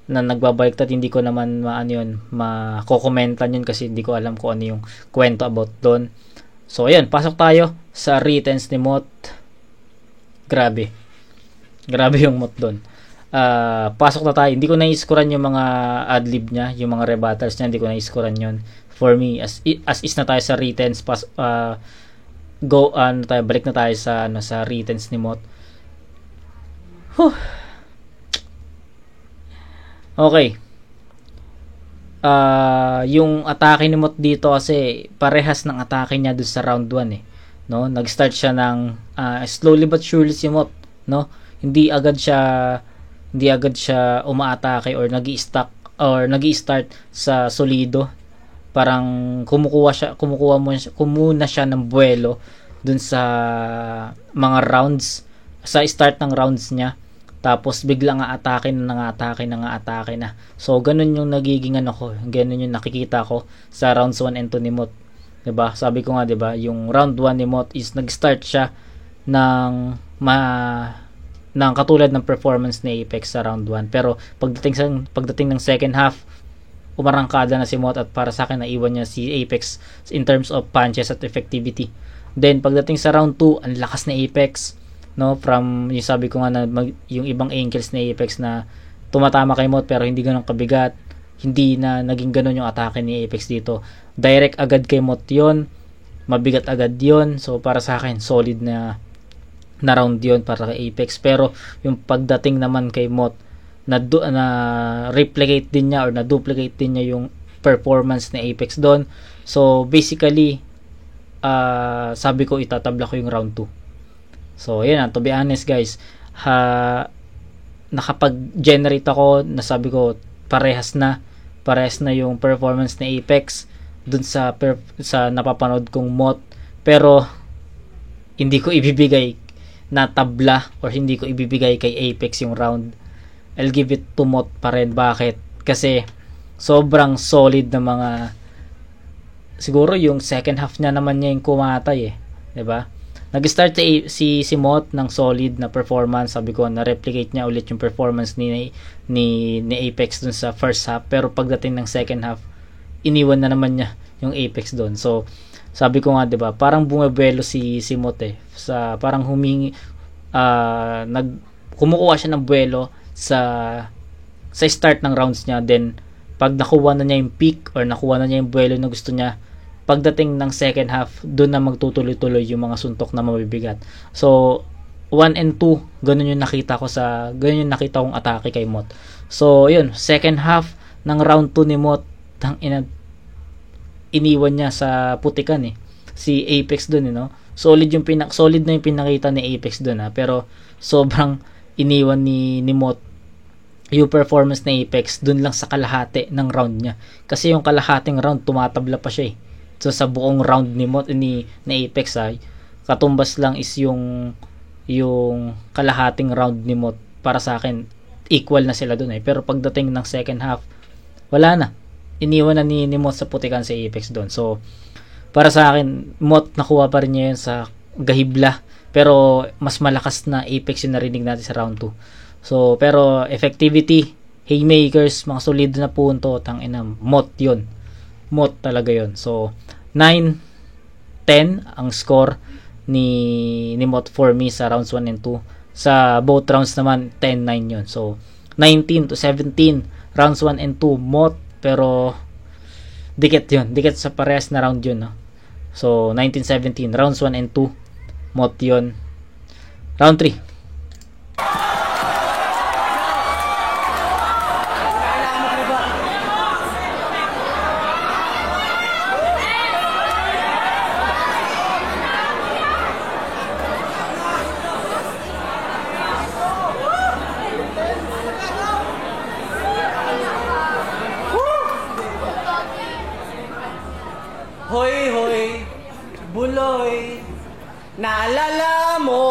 nagbabaliktad, hindi ko naman makokomentan yun kasi hindi ko alam kung ano yung kwento about doon. So ayun, pasok tayo sa writtens ni Mot. Grabe yung Mot doon. Pasok na tayo. Hindi ko na-iskuran yung mga adlib niya, yung mga rebuttals niya, hindi ko na-iskuran yun. For me, as is na tayo sa writtens, balik na tayo sa writtens ni Mot. Okay. Yung atake ni Mot dito kasi parehas ng atake niya dun sa round 1 no? Nag-start siya ng slowly but surely si Mot, no? Hindi agad siya umaatake or nag-i-start sa solido. Parang kumukuha muna siya ng buwelo dun sa mga rounds, sa start ng rounds niya. Tapos biglang atake na. So ganun yung nagiging ganun yung nakikita ko sa rounds 1 and 2 ni Mot. 'Di ba? Sabi ko nga, 'di ba, yung round 1 ni Mot is nag-start siya ng katulad ng performance ni Apex sa round 1. Pero pagdating ng second half, umarangkada na si Mot at para sa akin naiwan niya si Apex in terms of punches at effectivity. Then pagdating sa round 2, ang lakas ni Apex, no? From yung sabi ko nga na yung ibang angles ni Apex na tumatama kay Mot pero hindi ganoon kabigat, hindi na naging ganoon yung atake ni Apex dito. Direct agad kay Mot 'yon. Mabigat agad 'yon. So para sa akin solid na round 'yon para kay Apex. Pero yung pagdating naman kay Mot na replicate din niya or na duplicate din niya yung performance ni Apex doon. So basically sabi ko itatabla ko yung round 2. So yun to be honest guys, nakapag-generate ako, nasabi ko parehas na yung performance ni Apex dun sa napapanood kong Mot, pero hindi ko ibibigay na tabla or hindi ko ibibigay kay Apex yung round. I'll give it to Mot pa rin. Bakit? Kasi sobrang solid na mga, siguro yung second half niya naman niya yung kumatay 'di ba? Nag-start si Mot ng solid na performance. Sabi ko, na-replicate niya ulit yung performance ni Apex dun sa first half. Pero pagdating ng second half, iniwan na naman niya yung Apex dun. So, sabi ko nga, 'di ba, parang bumabuelo si Mot parang kumukuha siya ng buwelo sa start ng rounds niya. Then, pag nakuha na niya yung peak or nakuha na niya yung buwelo na gusto niya, pagdating ng second half, doon na magtutuloy-tuloy yung mga suntok na mabibigat. So, 1 and 2, ganun yung nakita kong atake kay Mot. So, yun, second half ng round 2 ni Mot, iniwan niya sa putikan si Apex doon, no? Solid na yung pinakita ni Apex doon, pero sobrang iniwan ni Mot yung performance ni Apex doon lang sa kalahati ng round niya. Kasi yung kalahating round tumatabla pa siya So sa buong round ni Mot ni Apex katumbas lang is yung kalahating round ni Mot. Para sa akin equal na sila doon pero pagdating ng second half wala na, iniwan na ni Mot sa putikan si Apex doon. So para sa akin Mot nakuha pa rin niya yun sa gahibla, pero mas malakas na Apex yung narinig natin sa round 2. So pero effectivity, haymakers, mga solid na punto, Mot yun. Mot talaga yun. So 9-10 ang score ni Mot for me sa rounds 1 and 2. Sa both rounds naman 10-9 yun. So 19-17 rounds 1 and 2 Mot, pero dikit sa parehas na round yun, no? So 19-17 rounds 1 and 2 Mot yun. Round 3.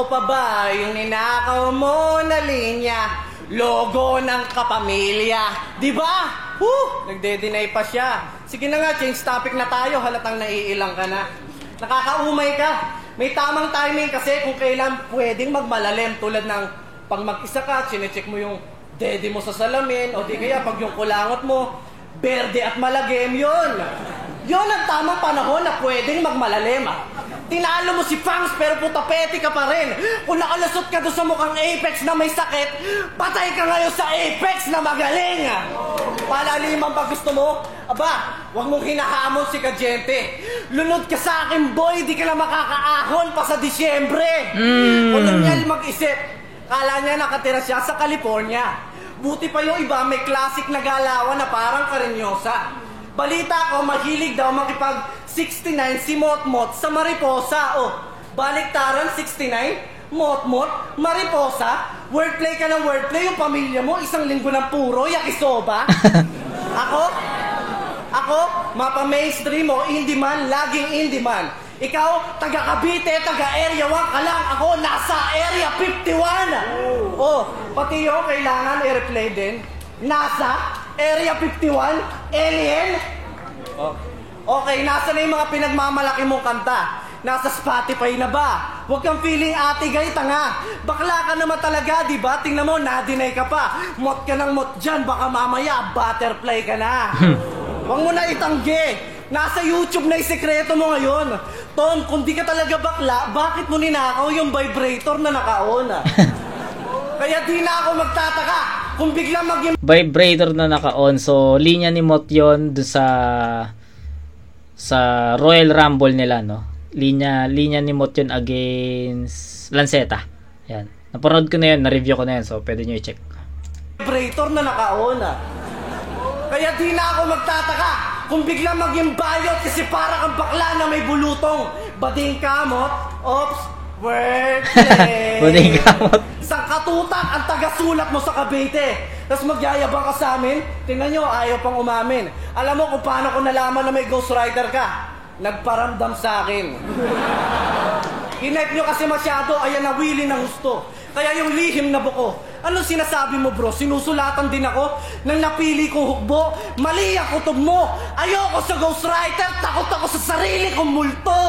Ako pa ba yung ninakaw mo na linya? Logo ng kapamilya. Diba? Nagde-deny pa siya. Sige na nga, change topic na tayo. Halatang naiilang ka na. Nakakaumay ka. May tamang timing kasi kung kailan pwedeng magmalalim. Tulad ng pag mag-isa ka, chinecheck mo yung dede mo sa salamin. O di kaya pag yung kulangot mo, berde at malagim. Yun ang tamang panahon na pwedeng magmalalim. Tinalo mo si Fangs pero putapeti ka pa rin. Kung nakalusot ka doon sa mukhang Apex na may sakit, patay ka ngayon sa Apex na magaling. Palaliman ba gusto mo? Aba, huwag mong hinahamon si Kajente. Lunod ka sa akin, boy, di ka na makakaahon pa sa Disyembre. Kolonyal mag-isip. Kala niya nakatira siya sa California. Buti pa yung iba may classic na galawan na parang karinyosa. Balita ko, mahilig daw makipag-69 si Motmot sa Mariposa. Baliktaran 69, Motmot, Mariposa. Wordplay ka ng wordplay, yung pamilya mo, isang linggo ng puro, yakisoba. Ako, mapa-mainstream mo, indie man, laging indie man. Ikaw, taga Cavite, taga Area 1 ka lang. Ako, nasa Area 51. Pati yung kailangan i-replay din. Nasa Area 51, Alien. Okay, nasa na yung mga pinagmamalaki mong kanta? Nasa Spotify na ba? Huwag kang feeling ate gay, tanga. Bakla ka naman talaga, di ba? Tingnan mo, na-deny ka pa. Mot ka ng mot dyan, baka mamaya butterfly ka na. Huwag mo na itanggi. Nasa YouTube na yung sekreto mo ngayon. Tom, kung di ka talaga bakla, bakit mo ninakaw yung vibrator na naka-on? Kaya di na ako magtataka kung biglang maging Vibrator na naka-on. So, linya ni Mot yun dun sa Royal Rumble nila, no? Linya ni Mot yun against Lanceta. Yan. Napanood ko na yun, na-review ko na yun. So, pwede nyo i-check. Vibrator na naka-on. Kaya di na ako magtataka kung biglang maging bayot kasi para kang bakla na may bulutong. Bading kamot, ops, wordplay. Bading kamot. Sang katutak ang taga-sulat mo sa Cavite. Tapos magyayabang ka sa amin. Tingnan nyo, ayaw pang umamin. Alam mo kung paano ko nalaman na may ghostwriter ka? Nagparamdam sa akin. Hinep nyo kasi masyado, ayan na willy ng gusto. Kaya yung lihim na buko. Anong sinasabi mo bro? Sinusulatan din ako ng napili kong hukbo. Mali ang kutob mo. Ayoko sa ghostwriter. Takot ako sa sarili kong multo.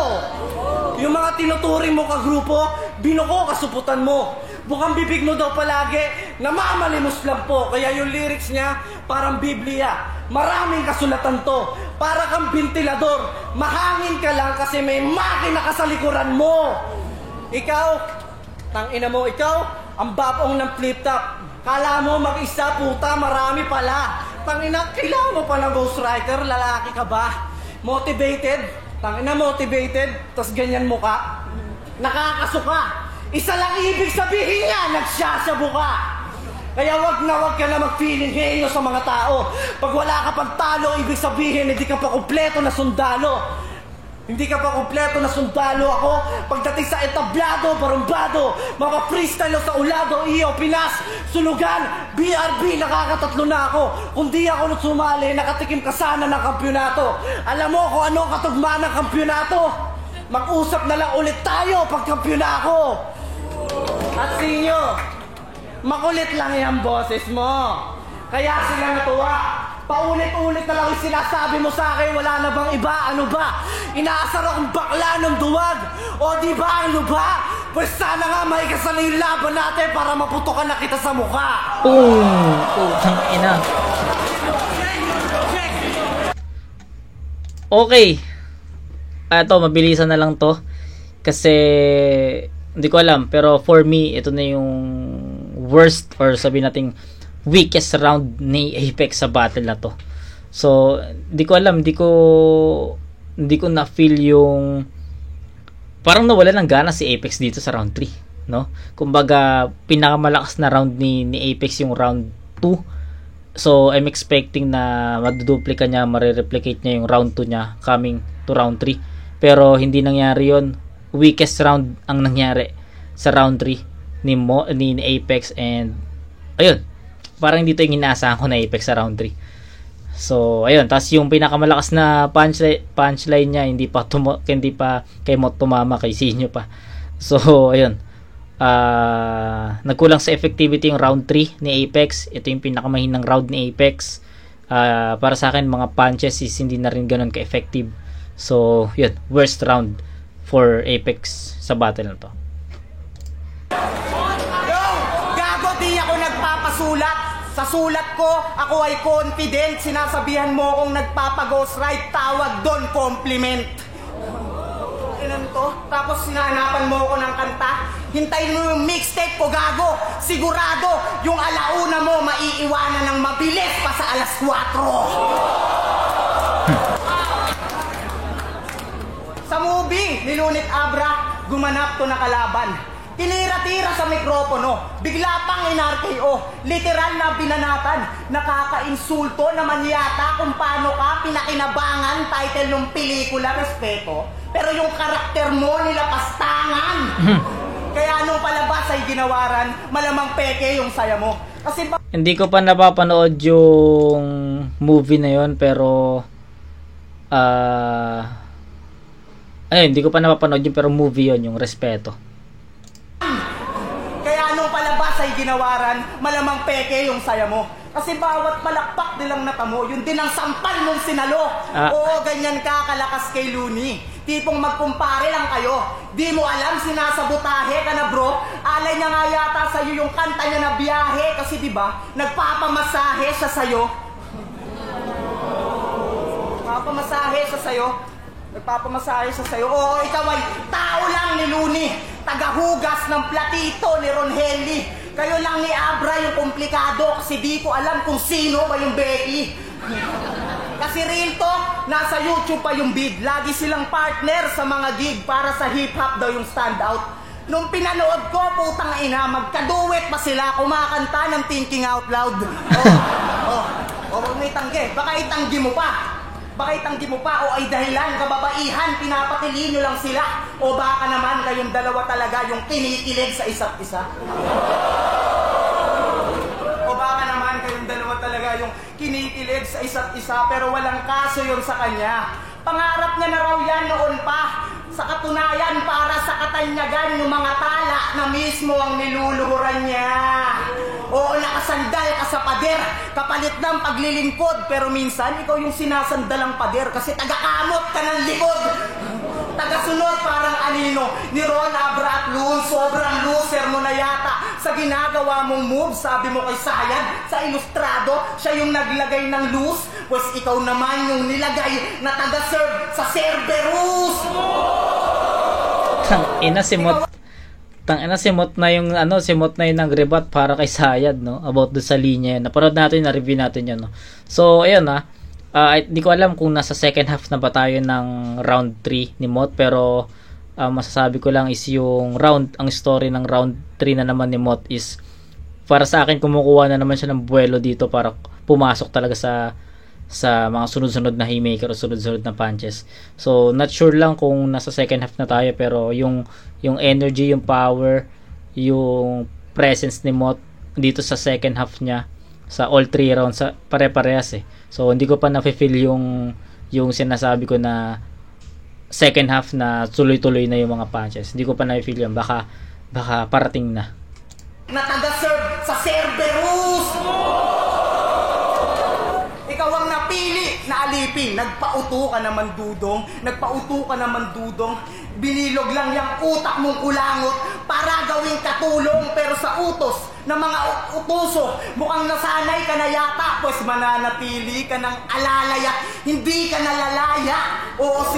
Yung mga tinuturing mo kagrupo, binuko kasuputan mo. Bukang bibig mo daw palagi, namamalimos lang po. Kaya yung lyrics niya, parang Biblia. Maraming kasulatan to. Para kang ventilador. Mahangin ka lang kasi may makina ka sa likuran mo. Ikaw, tangina mo, ikaw, ang babong ng flip-top. Kala mo mag-isa, puta, marami pala. Tangina, kailangan mo pa ng ghostwriter, lalaki ka ba? Motivated? Tangina, motivated, tas ganyan mo ka? Nakakasuka. Isa lang ibig sabihin niya, nagsasabu ka. Kaya wag ka na mag-feeling henyo sa mga tao. Pag wala ka pang talo, ibig sabihin, hindi ka pa kumpleto na sundalo. Hindi ka pa kumpleto na sundalo ako. Pagdating sa entablado, barumbado, mga freestyle sa ulado, iyo, Pinas, Sulugan, BRB, nakakatatlo na ako. Kung di ako sumali, nakatikim ka sana ng kampyonato. Alam mo kung ano katugma ng kampyonato? Mag-usap na lang ulit tayo pag kampyona ako. At sinyo, makulit lang yung boses mo. Kaya sila natuwa. Paulit-ulit na lang yung sinasabi mo sa akin, wala na bang iba? Ano ba? Inaasar akong bakla ng duwag. O di ba ano ba? Pues sana nga may kasala yung laban natin para maputokan na kita sa mukha. Putang ina. Okay. Ito, mabilisan na lang to. Kasi hindi ko alam, pero for me, ito na yung worst or sabihin nating weakest round ni Apex sa battle na to. So, hindi ko alam, hindi ko na-feel yung parang nawala ng gana si Apex dito sa round 3, no? Kumbaga, pinakamalakas na round ni Apex yung round 2. So, I'm expecting na maduduplika niya, marireplicate niya yung round 2 niya coming to round 3. Pero hindi nangyari yon. Weakest round ang nangyari sa round 3 ni Apex, and ayun, parang dito yung inaasahan ko na Apex sa round 3. So ayun, tapos yung pinakamalakas na punchline niya hindi pa kay Mot tumama, kay Sinyo pa. So ayun, nagkulang sa effectivity yung round 3 ni Apex. Ito yung pinakamahinang round ni Apex. Para sa akin, mga punches is hindi na rin ganun ka-effective. So, yun, worst round for Apex sa battle na to. Yo! Gago, di ako nagpapasulat. Sa sulat ko, ako ay confident. Sinasabihan mo akong nagpapaghost right. Tawag doon, compliment. Ilan to? Tapos sinahanapan mo ako ng kanta. Hintayin mo yung mixtape ko, gago. Sigurado, yung alauna mo maiiwanan ng mabilis pa sa alas 4. Sa movie, ni Lunit Abra, gumanap to na kalaban. Tinira-tira sa mikropono, bigla pang in-RKO, literal na binanatan. Nakaka-insulto naman yata kung paano ka pinakinabangan title ng pelikula, respeto. Pero yung karakter mo nilapastangan. Kaya nung palabas ay ginawaran, malamang peke yung saya mo. Kasi Hindi ko pa napapanood yung movie na yon, pero hindi ko pa napapanood yun, pero movie yon, yung Respeto. Kaya nung palabas ay ginawaran, malamang peke yung saya mo. Kasi bawat palakpak nilang natamo, yun din ang sampal mong sinalo. Oo, ganyan ka kalakas kay Looney. Tipong magkumpare lang kayo. Di mo alam, sinasabotahe ka na bro. Alay niya nga yata sa'yo yung kanta niya na biyahe. Kasi diba, nagpapamasahe siya sa'yo. Nagpapamasahe siya sa'yo. Nagpapamasahe siya sa'yo. Oo, ikaw ay tao lang ni Looney. Tagahugas ng platito ni Ronhelli. Kayo lang ni Abra yung komplikado kasi di ko alam kung sino ba yung Becky. Kasi real talk, nasa YouTube pa yung bid. Lagi silang partner sa mga gig para sa hip-hop daw yung standout. Nung pinanood ko, putang ina, magkaduet pa sila kumakanta ng Thinking Out Loud. May tanggi. Baka itanggi mo pa. Baka itanggi mo pa o ay dahilan, kababaihan, pinapatili nyo lang sila. O baka naman kayong dalawa talaga yung kinikilig sa isa't isa. O baka naman kayong dalawa talaga yung kinikilig sa isa't isa pero walang kaso yun sa kanya. Pangarap niya na raw yan noon pa. Sa katunayan, para sa katanyagan ng mga tala na mismo ang niluluhuran niya. Oo, nakasandal ka sa pader, kapalit ng paglilingkod. Pero minsan, ikaw yung sinasandalang pader kasi taga-kamot ka ng likod. Taga-sunod parang anino ni Ron Abra at Loon. Sobrang loser mo na yata sa ginagawa mong move. Sabi mo kay Sayad sa ilustrado, siya yung naglagay ng loose. Pues ikaw naman yung nilagay na taga-serve sa Cerberus. Tangina si Mot na yung simot na yung nag-rebut para kay Sayad, no, about do sa linya yan. Napanood natin, na-review natin yan, no. So ayun, hindi ko alam kung nasa second half na ba tayo ng round 3 ni Mot, pero masasabi ko lang is ang story ng round 3 na naman ni Mot is para sa akin kumukuha na naman siya ng buwelo dito para pumasok talaga sa mga sunod-sunod na haymaker o sunod-sunod na punches. So, not sure lang kung nasa second half na tayo, pero yung energy, yung power, yung presence ni Mot dito sa second half niya, sa all 3 rounds, pare-parehas eh. So, hindi ko pa na-feel yung sinasabi ko na second half na tuloy-tuloy na yung mga punches. Hindi ko pa na-feel yun. Baka parating na. Nataga-serve sa Cerberus! Ikaw ang napili na alipin. Nagpauto ka naman dudong. Binilog lang yung utak mong kulangot para gawing katulong. Pero sa utos ng mga utuso, mukhang nasanay ka na yata. Pues mananatili ka ng alalaya. Hindi ka nalalaya. Oo,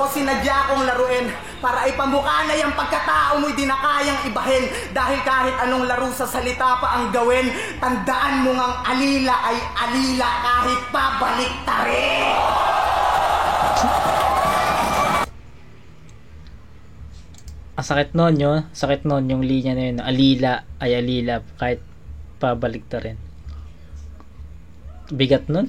sinadya kong laruin. Para ipamukha na yung pagkatao mo'y di na kayang ibahin. Dahil kahit anong laro sa salita pa ang gawin, tandaan mo ngang alila ay alila kahit pabaliktarin. Sakit nun yung linya na yun. Alila ay alila kahit pabaliktarin. Bigat nun.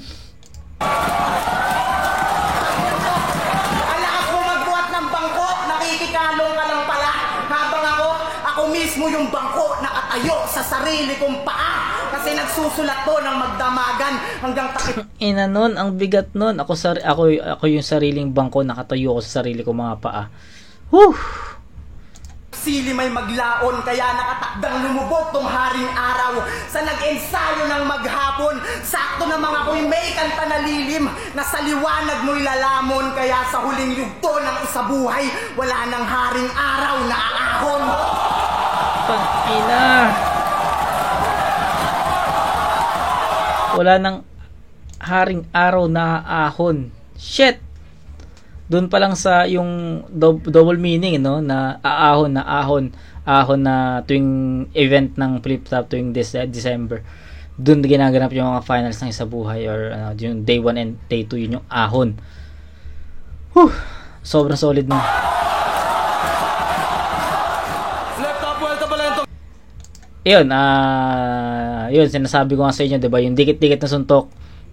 Mismo yung bangko nakatayo sa sarili kong paa kasi nagsusulat to ng magdamagan hanggang takip. Ina nun, ang bigat nun. Ako yung sariling bangko, nakatayo ako sa sarili kong mga paa. Whew! Sili may maglaon, kaya nakatakdang lumubog tong haring araw. Sa nag-ensayo ng maghapon, sakto na mga ako'y may kanta na lilim, na sa liwanag mo'y lalamon. Kaya sa huling yugto ng isabuhay, wala nang haring araw na aahon. Pangina. Wala nang haring araw na ahon. Shit! Doon pa lang sa yung double meaning, no? Na aahon, na ahon. Ahon na tuwing event ng Flip Top tuwing December. Doon ginaganap yung mga finals ng Isabuhay or yung day 1 and day 2, yun yung ahon. Whew! Sobrang solid mo. Flip Top, welcome pala ito. Yun, sinasabi ko nga sa inyo, 'di ba? Yung dikit-dikit na suntok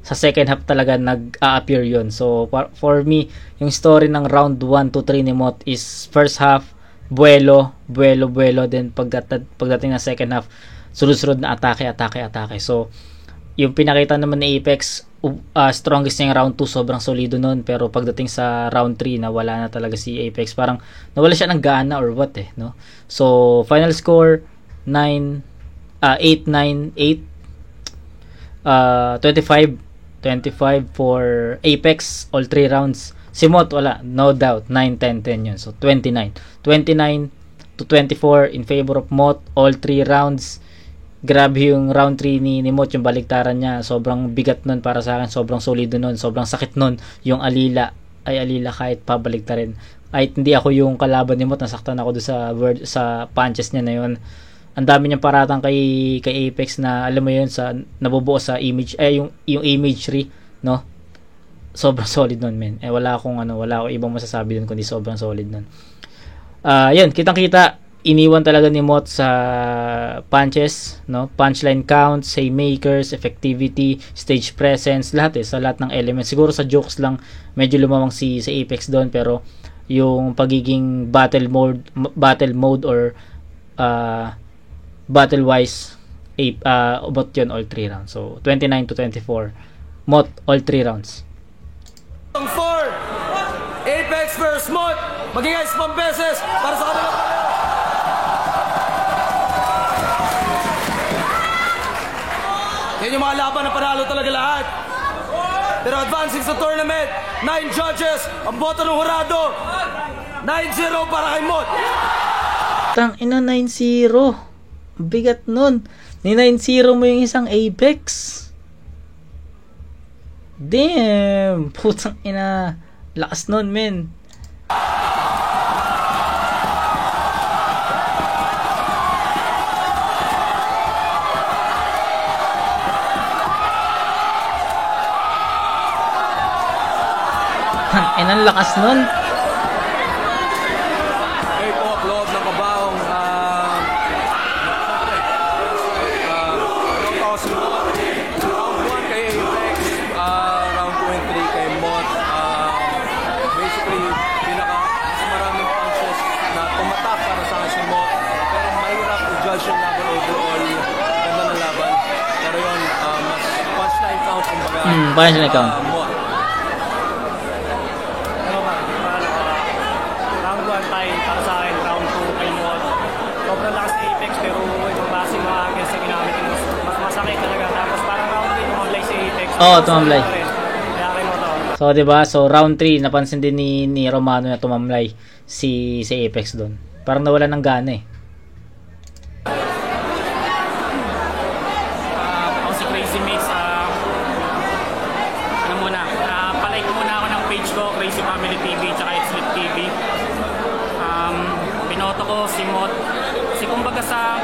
sa second half talaga nag-a-appear yun. So for me, yung story ng round 1 to 3 ni Mot is first half buelo, then pagdating ng second half, sunod-sunod na atake. So yung pinakita naman ni Apex, strongest niya yung round 2, sobrang solido nun, pero pagdating sa round 3 nawala na talaga si Apex, parang nawala siya ng gana or what no. So final score 8-9-8, 25 for Apex all 3 rounds. Si Mot wala, no doubt 9-10-10 yun. So 29 to 24 in favor of Mot all 3 rounds. Grabe yung round 3 ni Mot, yung baliktaran niya, sobrang bigat nun para sa akin, sobrang solido nun, sobrang sakit nun. Yung Alila kahit pabaliktarin. Ay hindi ako yung kalaban ni Mot, nasaktan ako doon sa punches niya na yun. Ang dami niyang paratang kay Apex na alam mo yun, sa nabubuo sa image, yung imagery, no? Sobrang solid nun, men. Wala akong ibang masasabi dun kundi sobrang solid nun. Yun, kitang-kita, iniwan talaga ni Mot sa punches, no? Punchline counts, haymakers, effectivity, stage presence, lahat sa lahat ng elements. Siguro sa jokes lang medyo lumamang si Apex doon, pero yung pagiging battle mode or battle wise, Mot yun all 3 rounds. So 29 to 24, Mot all 3 rounds. 4, Apex vs Mot. Maging ice pambeses para sa kanila. Yan yung mga laban na panalo talaga lahat. Pero advancing sa tournament, 9 judges, ang boto ng hurado, 9-0 para kay Mot. Tangina, 9-0. Bigat nun. Ni 9-0 mo yung isang Apex. Damn. Putang ina. Lakas nun, men. Tangina, lakas nun. Okay po, loob ng kabaong round 1 kay Apex, round 2 and 3 kay Mot. Basically, mas maraming punches na tumatak para sa akin si Mot. Pero mahirap i-judge yung laban overall. Ganda ng laban. Pero yun, mas punchline count kumbaga. Punchline count. Mot. Round 1 tayo para sa akin, round 2 kay Mot. Sobrang lakas ni Apex, pero yung base mga against na ginamit yun, mas masakit talaga. Tapos parang round 3 tumamlay si Apex. Oo, tumamlay. Kaya kay Mot ako. So, 'di ba? So, round 3 napansin din ni Romano na tumamlay si Apex doon. Parang nawala ng gana eh. Ako si Crazy Mix. Palike muna ako ng page ko, Crazy Family TV, tsaka Xlit TV. Binoto ko si Mot. Kumbaga sa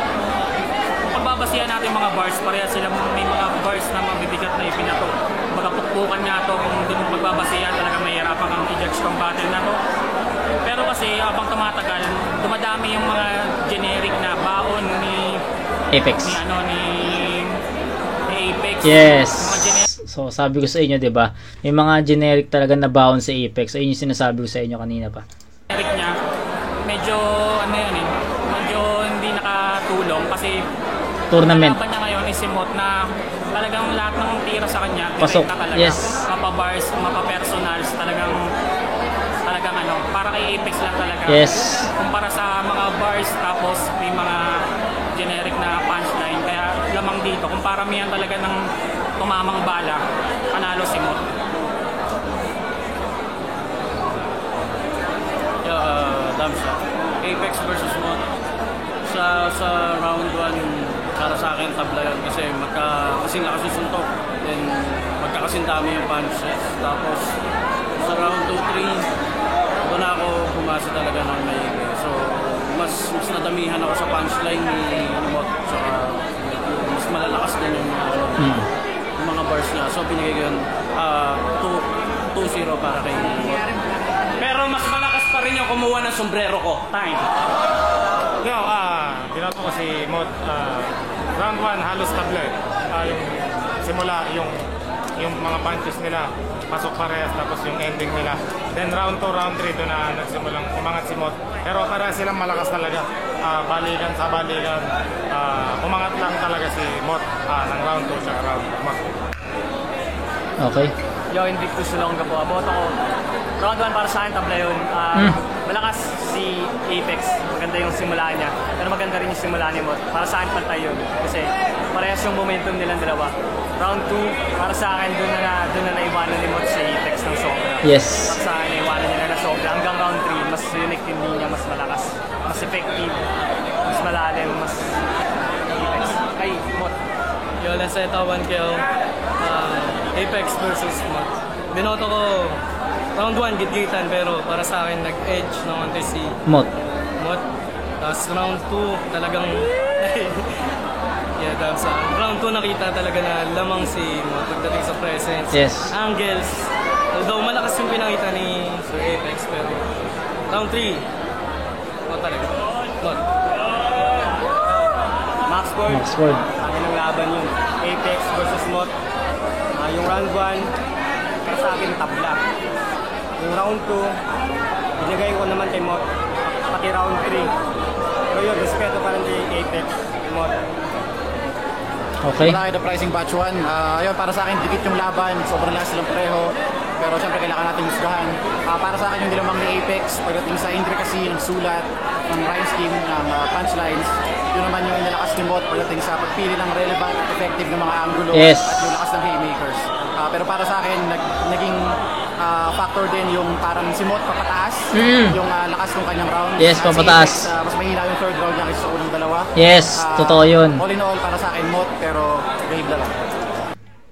pagbabasihan natin mga bars, pareha sila may mga bars na mabibigat na ipinato. Kumbaga pukpukan nga to, kung doon pagbabasihan talaga mahirapan kang i-judge kung battle na to. Pero kasi habang tumatagal, dumadami yung mga generic na baon ni Apex. ni Apex. Yes. So, sabi ko sa inyo, 'di ba? May mga generic talaga na baon sa Apex. Ayun yung sinasabi ko sa inyo kanina pa. Generic niya, medyo medyo hindi nakatulong kasi Tournament. laban niya ngayon is si Mot na talagang lahat ng tira sa kanya Pasok. direkta talaga. Yes. Mapa-bars, mapa-personals, talagang para kay Apex lang talaga. Yes. Kumpara sa mga bars bars, tapos may mga generic na punchline. Kaya lamang dito, kung paramihan talaga ng tumamang bala, panalo si Mot. Damsa. Apex versus Mot. Sa round 1, para sa akin tabla yun kasi kasing lakas yung suntok, then magkakasing dami yung punches. Tapos sa round 2, 3, doon ako pumasa talaga ng maigi. So mas nadamihan ako sa punchline ni Mot, saka mas malalakas din yung mga bars niya. So binigay ko yun 2-0 para kay Mot. Pero mas malakas pa rin yung kumuha ng sombrero ko. Time. Yo, binoto ko si Mot. Round 1, halos tabla. Yung simula, yung mga punches nila, pasok parehas, tapos yung ending nila. Then round 2, round 3, doon na nagsimulang umangat si Mot. Pero para silang malakas talaga. Balikan sa balikan. Umangat lang talaga si Mot ng round 2 siya round 1. Okay. Yo, Invictus Sulongga po. Aboto ko. Round 1 para sa akin, tabla yun. Malakas si Apex. Maganda yung simula niya. Pero maganda rin yung simula ni Mot. Para sa akin, pantay yun. Kasi parehas yung momentum nilang dalawa. Round 2, para sa akin, doon na naiwanan ni Mot si Apex ng sobra. Yes. Para sa akin, naiwanan niya na sobra. Hanggang round 3, mas unique yung linya, mas malakas. Mas effective. Mas malalim, mas Apex. Kay Mot. Yo, let's set 1 kill. Apex versus Mot. Binoto ko round 1 gitgitan, pero para sa akin nag-edge ng konti si Mot. Mot. Tapos round 2 talagang yeah, sa round 2 nakita talaga na lamang si Mot pagdating sa presence. Yes. Angles. Although malakas yung pinakita ni Sir Apex, pero round 3 Mot talaga. Mot. Max Ford. Max Ford. Ang ng laban yun. Apex versus Mot. Yung round 1, para sa akin tabla. Yung round 2, binigay ko naman kay Mot. Pati round 3. Pero yun, respeto pa rin kay Apex, Mot. Okay. Wala kayo the pricing batch 1. Ayun, para sa akin, dikit yung laban. Sobrang lakas silang pareho. Pero syempre, kailangan natin husgahan. Para sa akin, yung nilamang ni Apex, pagdating sa intricacy, ng sulat, ng rhyme scheme, ng punchlines, yun naman yung inalakas ni Mot pagdating sa pagpili ng relevant at effective ng mga angulo Yes. at yung lakas ng haymakers. Pero para sa akin, naging factor din yung parang si Mot papataas, yung lakas ng kanyang round. Yes, Si papataas. Apex, mas mahina yung third round niya kaysa sa unang dalawa. Yes, totoo yun. All in all, para sa akin, Mot, pero grave na lang.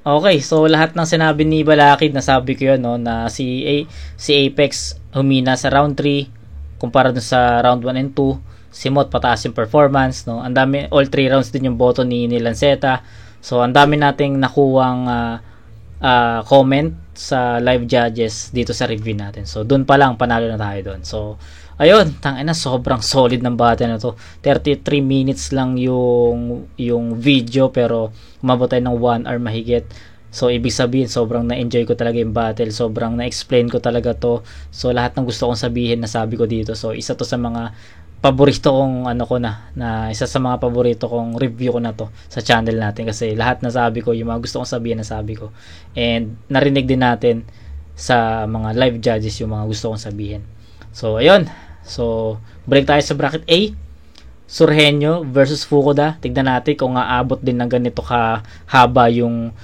Okay, so lahat ng sinabi ni Balakid, nasabi ko yun, no, na si Apex humina sa round 3 kumpara dun sa round 1 and 2. Si Mot pataas yung performance, no. Ang dami, all 3 rounds din yung boto ni Lanceta. So ang dami nating nakuwang comment sa live judges dito sa review natin. So doon pa lang panalo na tayo doon. So ayun, tangina, sobrang solid ng battle na to. 33 minutes lang yung video, pero umabot tayo ng 1 hour mahigit. So ibig sabihin, sobrang na-enjoy ko talaga yung battle. Sobrang na-explain ko talaga to. So lahat ng gusto kong sabihin, nasabi ko dito. So isa to sa mga paborito kong isa sa mga paborito kong review ko na to sa channel natin, kasi lahat nasabi ko, yung mga gusto kong sabihin nasabi ko, and narinig din natin sa mga live judges yung mga gusto kong sabihin. So ayun, so break tayo sa bracket A, Surhenyo versus Fukuda. Tignan natin kung aabot din ng ganito kahaba yung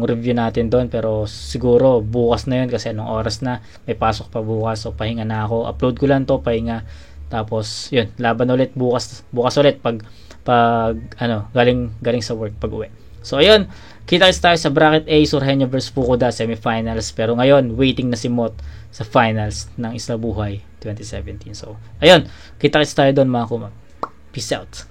review natin doon, pero siguro bukas na yun kasi anong oras na, may pasok pa bukas, so pahinga na ako, upload ko lang to, pahinga. Tapos yun, laban ulit bukas ulit pag galing sa work pag uwi. So ayun, kita-kits tayo sa bracket A, Surhenyo versus Fukuda semifinals, pero ngayon waiting na si Mot sa finals ng Isla Buhay 2017. So ayun, kita-kits tayo doon mga kumag. Peace out.